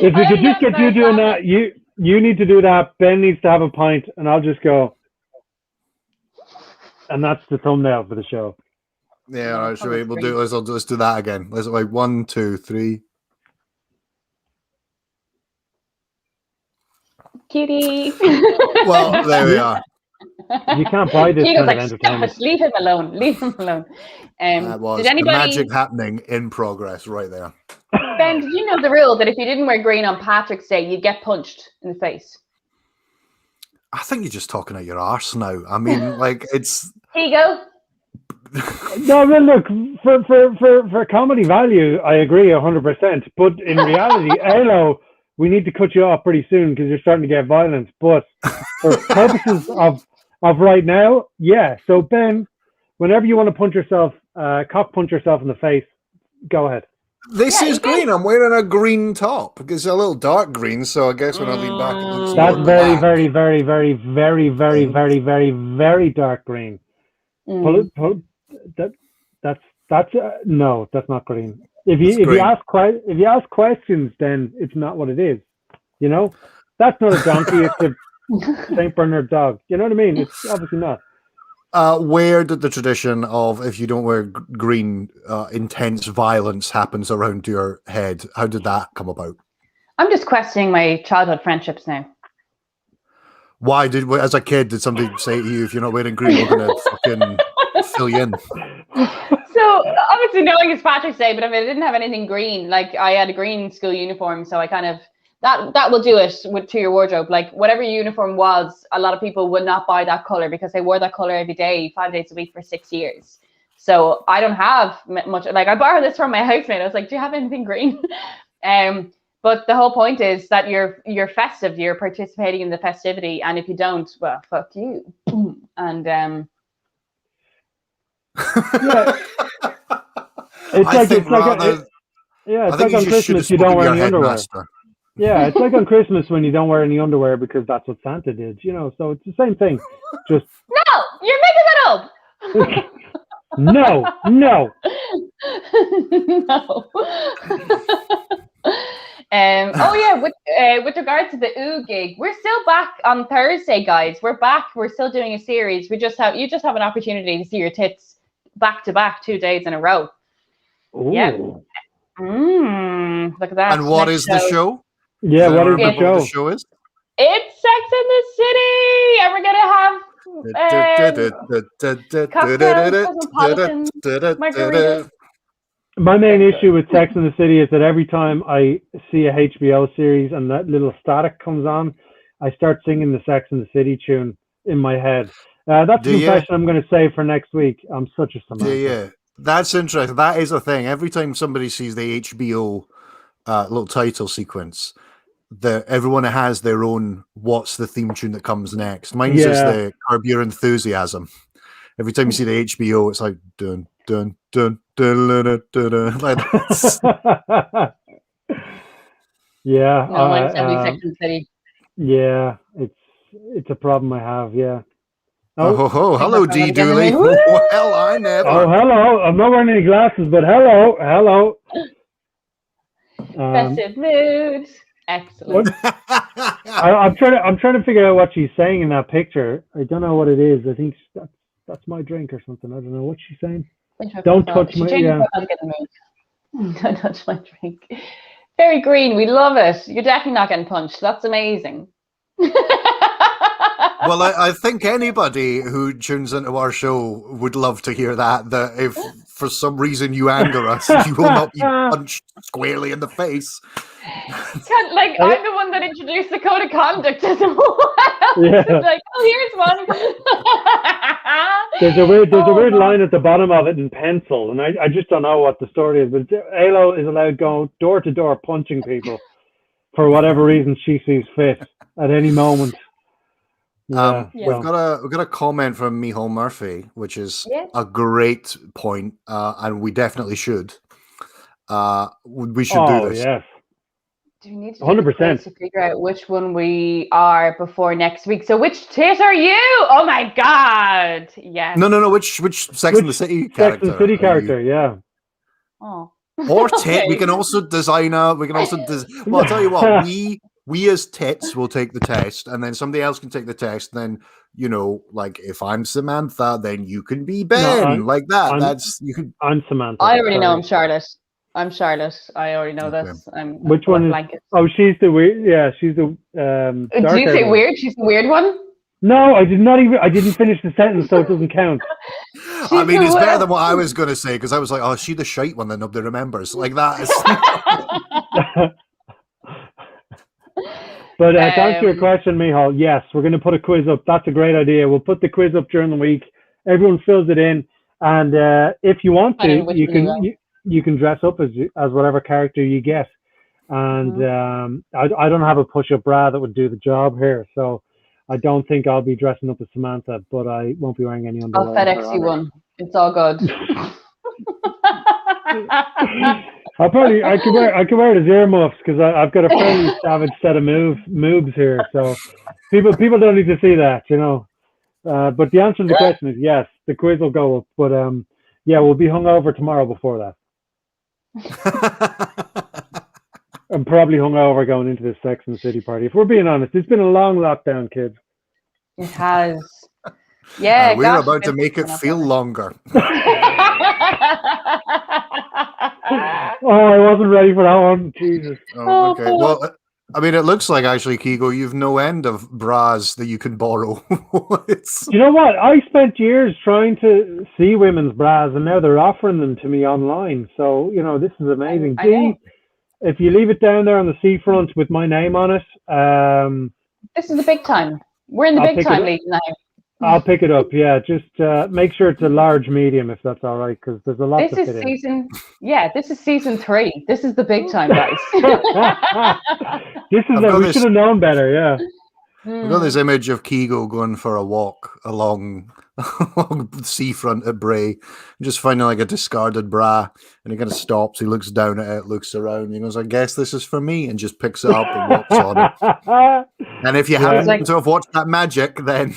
If we could just get you doing that, you need to do that. Ben needs to have a pint, and I'll just go. And that's the thumbnail for the show. Yeah, all right, sure. We'll do. Let's do that again. Let's like 1, 2, 3. Cutie. Well, there we are. You can't buy this Keego's kind like, of stop entertainment. it, leave him alone. Leave him alone. That was Did anybody, the magic happening in progress right there. Ben, did you know the rule that if you didn't wear green on Patrick's Day, you'd get punched in the face? I think you're just talking out your arse now. I mean, like it's. Keego. No, well, look, for comedy value, I agree 100%. But in reality, Elo, we need to cut you off pretty soon because you're starting to get violent. But for purposes of right now, yeah. So Ben, whenever you want to punch yourself, cock punch yourself in the face, go ahead. This is green. I'm wearing a green top. It's a little dark green, so I guess when I lean back, it looks That's more very, black. very, very, very, very, very, very, very, very dark green. That's no, that's not green. If you ask questions, then it's not what it is. You know, that's not a donkey. It's a Saint Bernard dog. You know what I mean? It's obviously not. Where did the tradition of if you don't wear green, intense violence happens around your head? How did that come about? I'm just questioning my childhood friendships now. Why as a kid, did somebody say to you, if you're not wearing green, we're going to fucking fill you in? So obviously knowing it's Patrick's Day, but if I didn't have anything green, like I had a green school uniform, so I kind of that will do it to your wardrobe. Like whatever your uniform was, a lot of people would not buy that color because they wore that color every day, 5 days a week for 6 years. So I don't have much. Like I borrowed this from my housemate. I was like, "Do you have anything green?" But the whole point is that you're festive. You're participating in the festivity, and if you don't, well, fuck you. And yeah. It's like on Christmas you don't wear any underwear. Yeah, it's like on Christmas when you don't wear any underwear because that's what Santa did, you know. So it's the same thing. Just no, you're making that up. No. No. Oh yeah, with regards to the OO gig, we're still back on Thursday, guys. We're back. We're still doing a series. You just have an opportunity to see your tits back to back 2 days in a row. Ooh. Yeah. Look at that. And what is the show? Yeah, what is the show? What the show is? It's Sex in the City, and we're gonna have margaritas. My main issue with Sex in the City is that every time I see a HBO series and that little static comes on, I start singing the Sex in the City tune in my head. That's the confession I'm going to say for next week. I'm such a Samantha. Yeah, that's interesting. That is a thing. Every time somebody sees the HBO little title sequence, everyone has their own what's the theme tune that comes next. Mine's just the Curb Your Enthusiasm. Every time you see the HBO, it's like dun dun dun dun dun dun dun. Like this. Yeah. No, mine's Sex in the City. Yeah, it's a problem I have. Yeah. Oh, hello, D Dooley. Well, I never. Oh, hello. I'm not wearing any glasses, but hello. Festive mood. Excellent. I'm trying to figure out what she's saying in that picture. I don't know what it is. I think that's my drink or something. I don't know what she's saying. Don't touch my. Yeah. Don't touch my drink. Very green. We love it. You're definitely not getting punched. That's amazing. Well, I think anybody who tunes into our show would love to hear that if for some reason you anger us, you will not be punched squarely in the face. Like, I'm the one that introduced the code of conduct as well. Yeah. Like, here's one. There's a weird line at the bottom of it in pencil, and I just don't know what the story is, but Alo is allowed to go door to door punching people for whatever reason she sees fit at any moment. Yeah, we've got a comment from Micheál Murphy, which is a great point, and we definitely should. We should do this. Yes. Do we need to 100% to figure out which one we are before next week? So which tit are you? Oh my god! Yes. No. Which Sex in the City character? Sex in the City character, yeah. Oh. Or tit. Okay. We can also design a. We can also. Well, I'll tell you what. We as tits will take the test, and then somebody else can take the test. Then like if I'm Samantha, then you can be Ben, like that. That's you can. I'm Samantha. I already know sorry. I'm Charlotte. I'm Charlotte. I already know this. Which one is? Blanket. Oh, she's the weird. Yeah, she's the. Did you say weird? She's the weird one. No, I did not even. I didn't finish the sentence, so it doesn't count. I mean, it's better than what I was going to say because I was like, "Oh, is she the shite one that nobody remembers?" Like that. But to answer your question, Michal, yes, we're going to put a quiz up. That's a great idea. We'll put the quiz up during the week. Everyone fills it in, and if you want to, you can dress up as whatever character you get. And I don't have a push-up bra that would do the job here, so I don't think I'll be dressing up as Samantha, but I won't be wearing any underwear. I'll FedEx you one. It's all good. I could wear the earmuffs because I've got a fairly savage set of moves here, so people don't need to see that, But the answer to the question is yes, the quiz will go up, but we'll be hungover tomorrow before that. I'm probably hungover going into this Sex and the City party. If we're being honest, it's been a long lockdown, kids. It has. Yeah, we're about to make it feel longer. Oh, I wasn't ready for that one. Jesus. Oh, okay. Well, I mean, it looks like actually, Keego, you've no end of bras that you can borrow. You know what? I spent years trying to see women's bras, and now they're offering them to me online. So, this is amazing. If you leave it down there on the seafront with my name on it, this is the big time. We're in the big time league now. I'll pick it up. Yeah, just make sure it's a large medium if that's all right, because there's a lot to fit in. This is season 3. This is the big time, guys. We should have known better. Yeah. I've got this image of Keego going for a walk along the seafront at Bray, just finding like a discarded bra, and he kind of stops, he looks down at it, looks around, he goes, I guess this is for me, and just picks it up and walks on it. And if you happen to have watched that magic, then...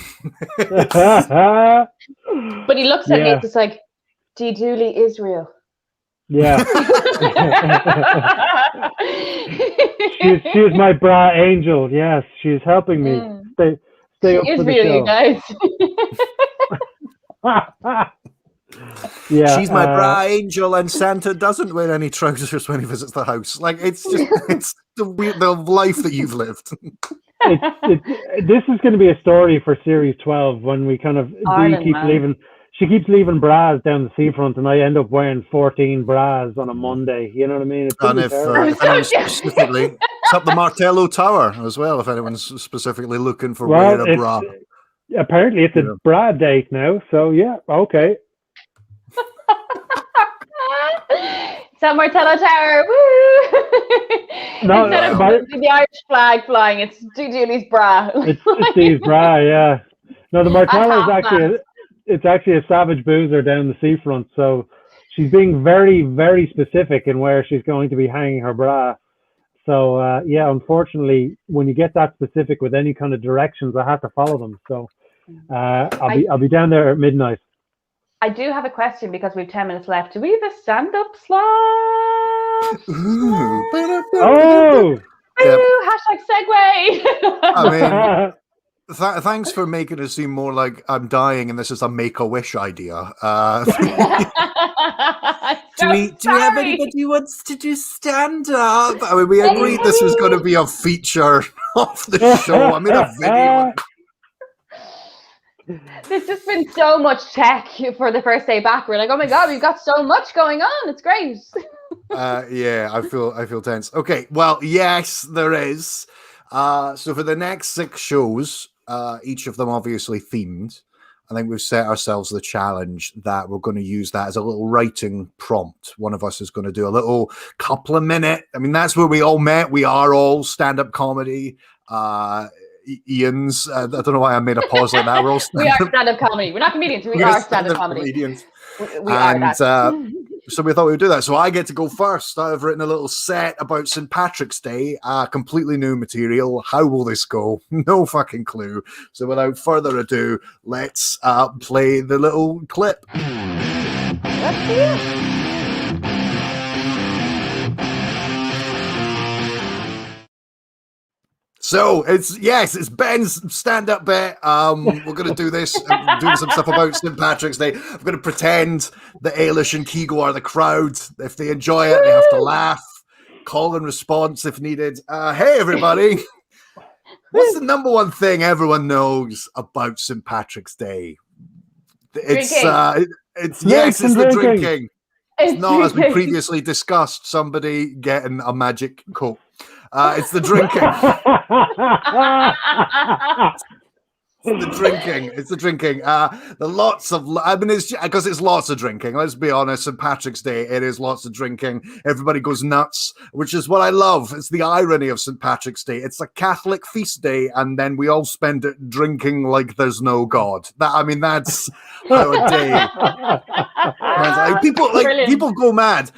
But he looks at me, it's like, D. Dooley is real. Yeah. She is my bra angel. Yes, she's helping me. Stay up for the show. You guys. Yeah, she's my bra angel, and Santa doesn't wear any trousers when he visits the house. Like it's the life that you've lived. This is going to be a story for Series 12 when we kind of leaving. She keeps leaving bras down the seafront, and I end up wearing 14 bras on a Monday. You know what I mean? And if anyone's specifically, it's up the Martello Tower as well. If anyone's specifically looking for wearing a bra, apparently it's a bra date now. So yeah, okay. It's at Martello Tower. Woo! No, instead of the Irish flag flying, it's Julie's bra. It's Steve's bra, yeah. No, the Martello is actually a savage boozer down the seafront, so she's being very, very specific in where she's going to be hanging her bra. So unfortunately, when you get that specific with any kind of directions, I have to follow them. So I'll be down there at midnight. I do have a question because we have 10 minutes left. Do we have a stand-up slot? Oh! Hashtag segue. I mean, thanks for making it seem more like I'm dying and this is a Make-A-Wish idea. Do we have anybody who wants to do stand-up? I mean, we agreed this was going to be a feature of the show. I made a video. There's just been so much tech for the first day back. We're like, oh my God, we've got so much going on. It's great. Yeah, I feel tense. Okay, well, yes, there is. So for the next 6 shows, each of them obviously themed, I think we've set ourselves the challenge that we're going to use that as a little writing prompt. One of us is going to do a little couple of minute. I mean, that's where we all met. We are all stand-up comedy. Ian's, I don't know why I made a pause like that. We're all we are stand-up comedy. We're not comedians. We are stand-up comedians. We are that. So we thought we would do that. So I get to go first. I've written a little set about St. Patrick's Day, completely new material. How will this go? No fucking clue. So without further ado, let's play the little clip. Let's see it. So it's Ben's stand-up bit. We're gonna do this. I'm doing some stuff about St. Patrick's Day. I'm gonna pretend that Ailish and Keego are the crowd. If they enjoy it, they have to laugh. Call and response if needed. Hey everybody. What's the number one thing everyone knows about St. Patrick's Day? It's the drinking. It's not, as we previously discussed, somebody getting a magic coat. It's the drinking. It's the drinking. The lots of, it's because it's lots of drinking. Let's be honest. St. Patrick's Day, it is lots of drinking. Everybody goes nuts, which is what I love. It's the irony of St. Patrick's Day. It's a Catholic feast day, and then we all spend it drinking like there's no God. That's how a day. People go mad.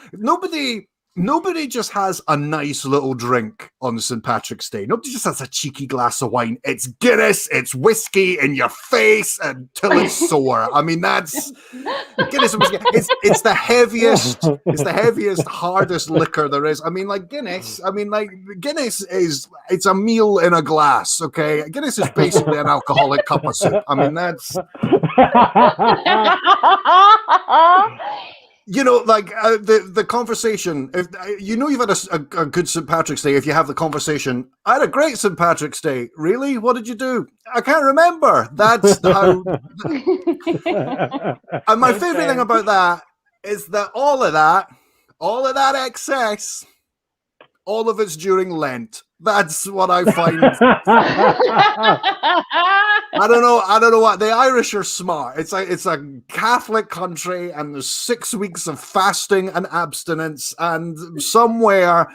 Nobody just has a nice little drink on St. Patrick's Day. Nobody just has a cheeky glass of wine. It's Guinness, it's whiskey in your face until it's sore. That's Guinness and whiskey. It's the heaviest, hardest liquor there is. Guinness. Guinness it's a meal in a glass. Okay, Guinness is basically an alcoholic cup of soup. That's. The conversation, if you've had a good St. Patrick's Day, if you have the conversation, I had a great St. Patrick's Day. Really? What did you do? I can't remember. That's how. And my favorite thing about that is that all of that excess, all of it's during Lent. That's what I find. I don't know what the Irish are smart. It's a Catholic country, and there's 6 weeks of fasting and abstinence, and someone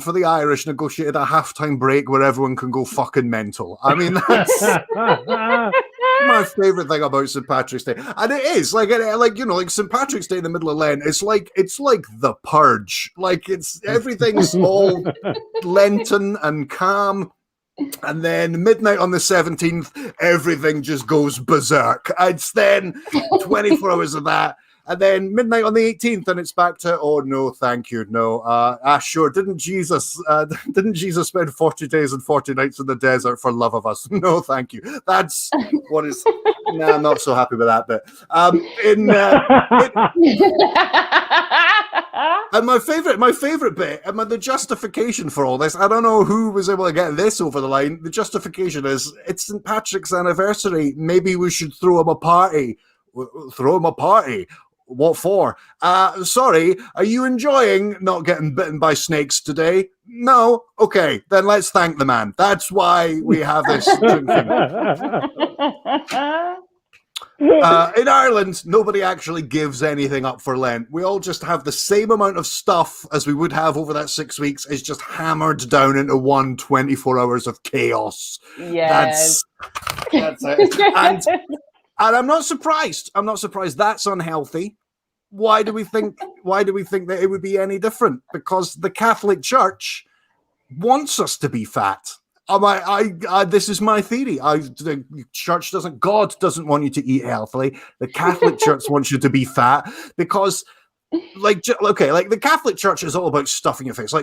for the Irish negotiated a halftime break where everyone can go fucking mental. That's my favorite thing about St. Patrick's Day, and it is like St. Patrick's Day in the middle of Lent. It's like the purge. Everything's all Lenten and calm. And then midnight on the 17th, everything just goes berserk. It's then 24 hours of that. And then midnight on the 18th, and it's back to, oh, no, thank you, no. Sure, didn't Jesus spend 40 days and 40 nights in the desert for love of us? No, thank you. That's what is... I'm not so happy with that bit. And my favorite bit, the justification for all this, I don't know who was able to get this over the line. The justification is, it's St. Patrick's anniversary. Maybe we should throw him a party. Throw him a party. What for? Sorry, are you enjoying not getting bitten by snakes today? No? Okay, then let's thank the man. That's why we have this drinking. In Ireland, nobody actually gives anything up for Lent. We all just have the same amount of stuff as we would have over that 6 weeks. It's just hammered down into 24 hours of chaos. Yes. That's it. And I'm not surprised. That's unhealthy. Why do we think that it would be any different? Because the Catholic Church wants us to be fat. This is my theory. The church God doesn't want you to eat healthily. The Catholic Church wants you to be fat because, the Catholic Church is all about stuffing your face.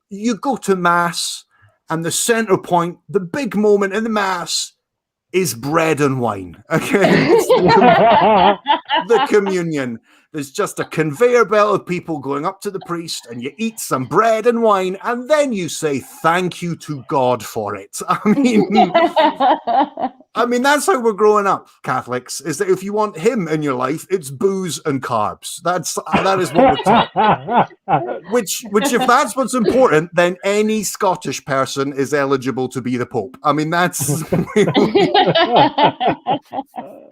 You go to Mass, and the center point, the big moment in the Mass, is bread and wine. Okay, the communion. There's just a conveyor belt of people going up to the priest, and you eat some bread and wine, and then you say thank you to God for it. That's how we're growing up, Catholics, is that if you want him in your life, it's booze and carbs. That is what we're taught. Which if that's what's important, then any Scottish person is eligible to be the Pope. That's...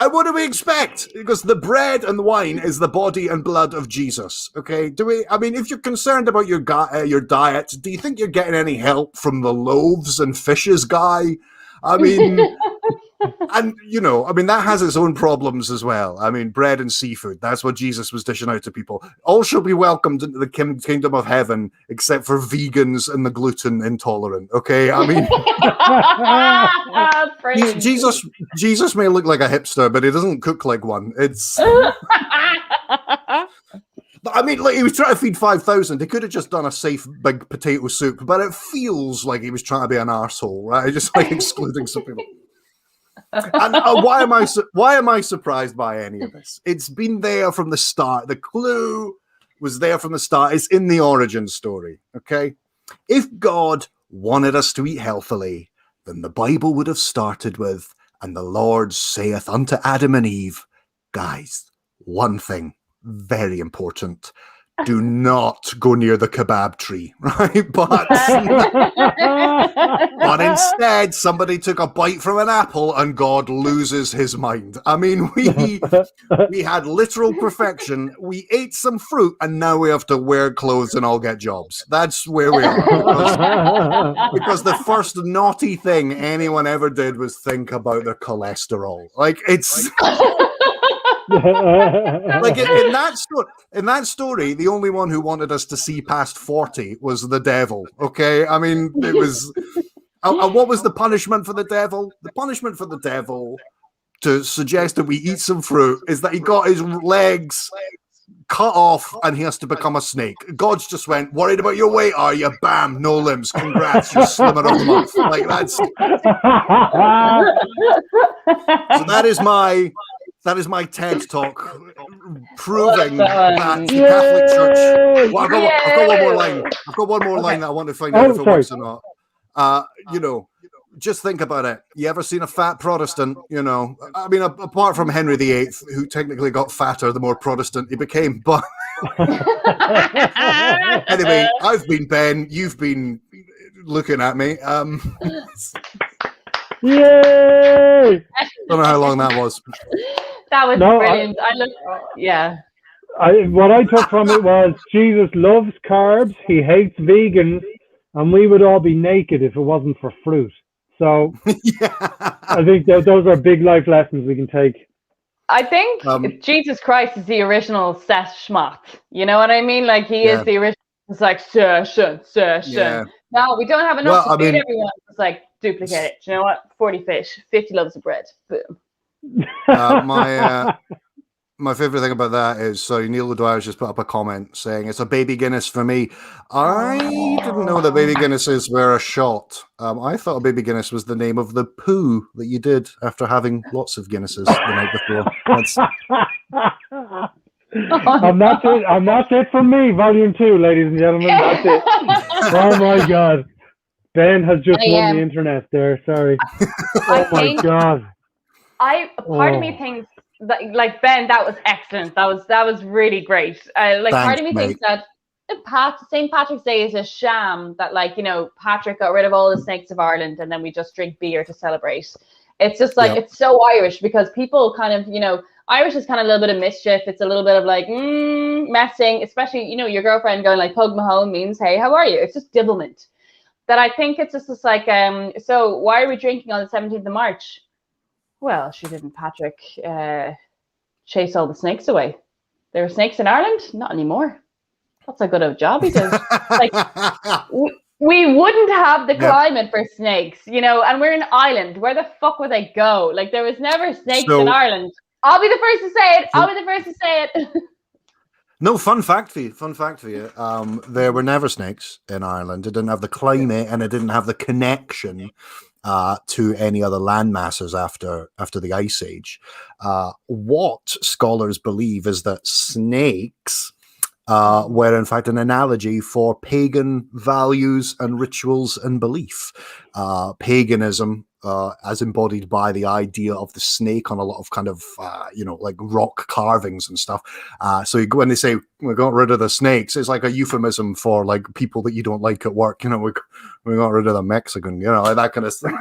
And what do we expect? Because the bread and the wine is the body and blood of Jesus. Okay, if you're concerned about your diet, do you think you're getting any help from the loaves and fishes guy? And that has its own problems as well. Bread and seafood, that's what Jesus was dishing out to people. All shall be welcomed into the kingdom of heaven, except for vegans and the gluten intolerant. Okay, Jesus may look like a hipster, but he doesn't cook like one. It's I mean, like he was trying to feed 5,000. He could have just done a safe big potato soup, but it feels like he was trying to be an arsehole, right? Just like excluding some people. And why am I surprised by any of this? It's been there from the start. The clue was there from the start. It's in the origin story. Okay, if God wanted us to eat healthily, then the Bible would have started with, "And the Lord saith unto Adam and Eve," guys, one thing. Very important. Do not go near the kebab tree, right? But instead, somebody took a bite from an apple and God loses his mind. I mean, we had literal perfection. We ate some fruit and now we have to wear clothes and all get jobs. That's where we are. Because the first naughty thing anyone ever did was think about their cholesterol. Like, it's... like in that story, the only one who wanted us to see past 40 was the devil. Okay, I mean, it was. What was the punishment for the devil? The punishment for the devil to suggest that we eat some fruit is that he got his legs cut off and he has to become a snake. God's just went, "Worried about your weight, are you? Bam, no limbs. Congrats, you're slimmer of the month." Like that's. So that is my TED talk proving that the Catholic Church. Well, I've got one more line. I've got one more line that I want to find out if it works or not. You know, just think about it. You ever seen a fat Protestant? You know, I mean, apart from Henry VIII, who technically got fatter the more Protestant he became. But anyway, I've been Ben. You've been looking at me. Yay! Don't know how long that was. That was brilliant. What I took from it was Jesus loves carbs, he hates vegans, and we would all be naked if it wasn't for fruit. So I think those are big life lessons we can take. I think Jesus Christ is the original Seth Schmatt. You know what I mean? Like he is the original. It's like session. Yeah. No, we don't have enough to feed everyone. It's like duplicate it. Do you know what? 40 fish, 50 loaves of bread. Boom. My favorite thing about that is, so Neil O'Dwyer's just put up a comment saying it's a baby Guinness for me. I didn't know that baby Guinnesses were a shot. I thought a baby Guinness was the name of the poo that you did after having lots of Guinnesses the night before. And that's it from me, volume 2, ladies and gentlemen. That's it. Oh my God. Ben has just won the internet there. Sorry. Oh my God. Part of me thinks that, like, Ben, that was excellent. That was really great. Part of me thinks that St. Patrick's Day is a sham, that, like, you know, Patrick got rid of all the snakes of Ireland and then we just drink beer to celebrate. It's just like, it's so Irish because people kind of, you know, Irish is kind of a little bit of mischief. It's a little bit of like messing, especially, you know, your girlfriend going like, "Pug Mahone" means, "Hey, how are you?" It's just dibblement. That I think it's just like, so why are we drinking on the 17th of March? Well, didn't Patrick chase all the snakes away? There were snakes in Ireland? Not anymore. That's a good of job he did. Like, we wouldn't have the climate for snakes, you know, and we're an island. Where the fuck would they go? Like, there was never snakes in Ireland. I'll be the first to say it. No, fun fact for you. There were never snakes in Ireland. It didn't have the climate and it didn't have the connection to any other land masses after the Ice Age. What scholars believe is that snakes were in fact an analogy for pagan values and rituals and belief. Paganism, as embodied by the idea of the snake on a lot of kind of, like rock carvings and stuff. So when they say we got rid of the snakes, it's like a euphemism for like people that you don't like at work. You know, we got rid of the Mexican, you know, like that kind of stuff.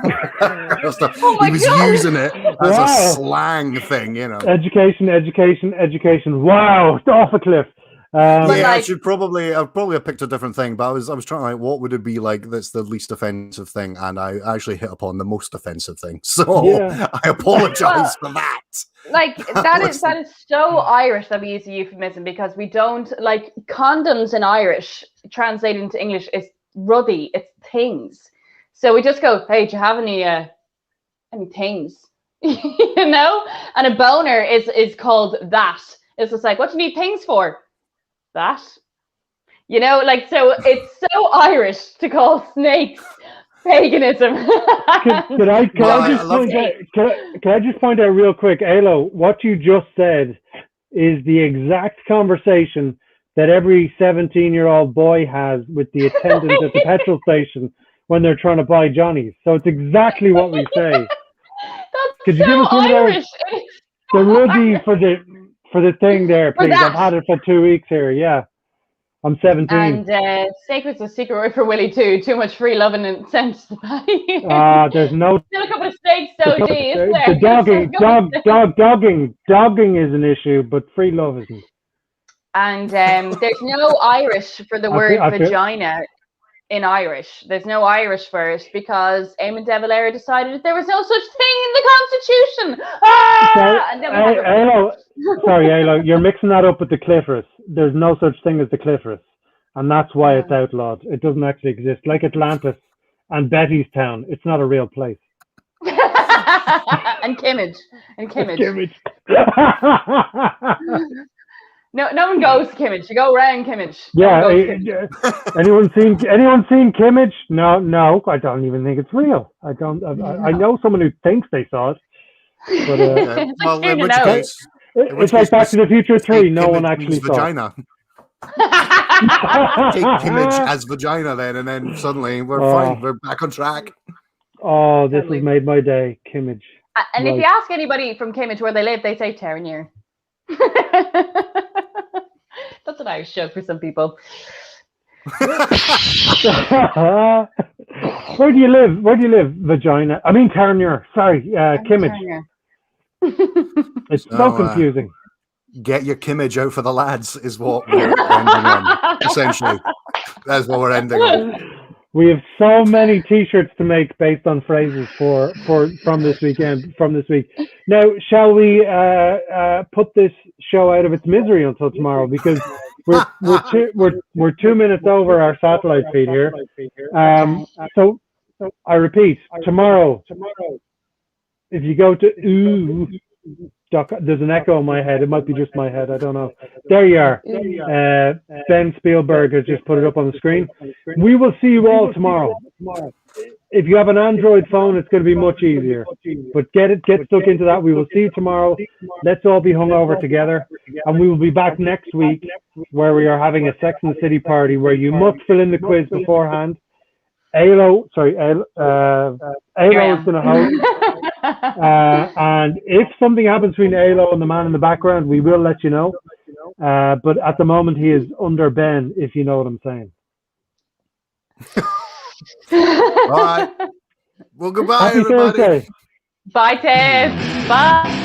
Oh, he was using it as a slang thing, you know. Education. Wow, off a cliff. I probably have picked a different thing, but I was trying to, like, what would it be like that's the least offensive thing, and I actually hit upon the most offensive thing. So I apologize for that. Like that is so Irish that we use a euphemism, because we don't, like, condoms in Irish translated into English is ruddy, it's things. So we just go, "Hey, do you have any things?" You know? And a boner is called that. It's just like, "What do you need things for?" that. You know, like, so it's so Irish to call snakes paganism. Can I just point out real quick, Alo, what you just said is the exact conversation that every 17-year-old boy has with the attendant at the petrol station when they're trying to buy Johnny's. So it's exactly what we say. That's Could you so give us one of those? Irish. There will be for the thing there, For please. that. I've had it for 2 weeks here. Yeah, I'm 17. And sacred's a secret word for Willie too. Too much free loving and sense to buy. There's no. Still a couple of steaks, though, G, isn't there? The dogging is an issue, but free love isn't. And there's no Irish for the word vagina in Irish. There's no Irish for it because Eamon de Valera decided that there was no such thing in the Constitution. And then Alo, you're mixing that up with the clitoris. There's no such thing as the clitoris, and that's why it's outlawed. It doesn't actually exist. Like Atlantis and Bettystown, it's not a real place. And Kimmage. No one goes to Kimmage. You go around Kimmage. Yeah. Anyone seen Kimmage? No. I don't even think it's real. I don't. I know someone who thinks they saw it. But, well, in which case, it's like Back to the Future 3. No one actually saw vagina. Take Kimmage as vagina then, and then suddenly we're fine. We're back on track. Oh, this has made my day, Kimmage. And if you ask anybody from Kimmage where they live, they say Terranir. That's an Irish joke for some people. Where do you live, vagina? I mean, Terranir. Sorry, Kimmage. It's so confusing. Get your Kimmage out for the lads is what we're ending on. Essentially, that's what we're ending on. We have so many T-shirts to make based on phrases from this week. Now, shall we put this show out of its misery until tomorrow? Because we're 2 minutes over our satellite feed here. So I repeat, tomorrow, if you go to there's an echo in my head. It might be just my head. I don't know. There you are. Ben Spielberg has just put it up on the screen. We will see you all tomorrow. If you have an Android phone, it's going to be much easier. But get stuck into that. We will see you tomorrow. Let's all be hungover together. And we will be back next week where we are having a Sex and the City party where you must fill in the quiz beforehand. Alo is going to host. And if something happens between Alo and the man in the background, we will let you know. But at the moment, he is under Ben, if you know what I'm saying. All right. Well, goodbye, Happy everybody. Thursday. Bye, Ted. Bye.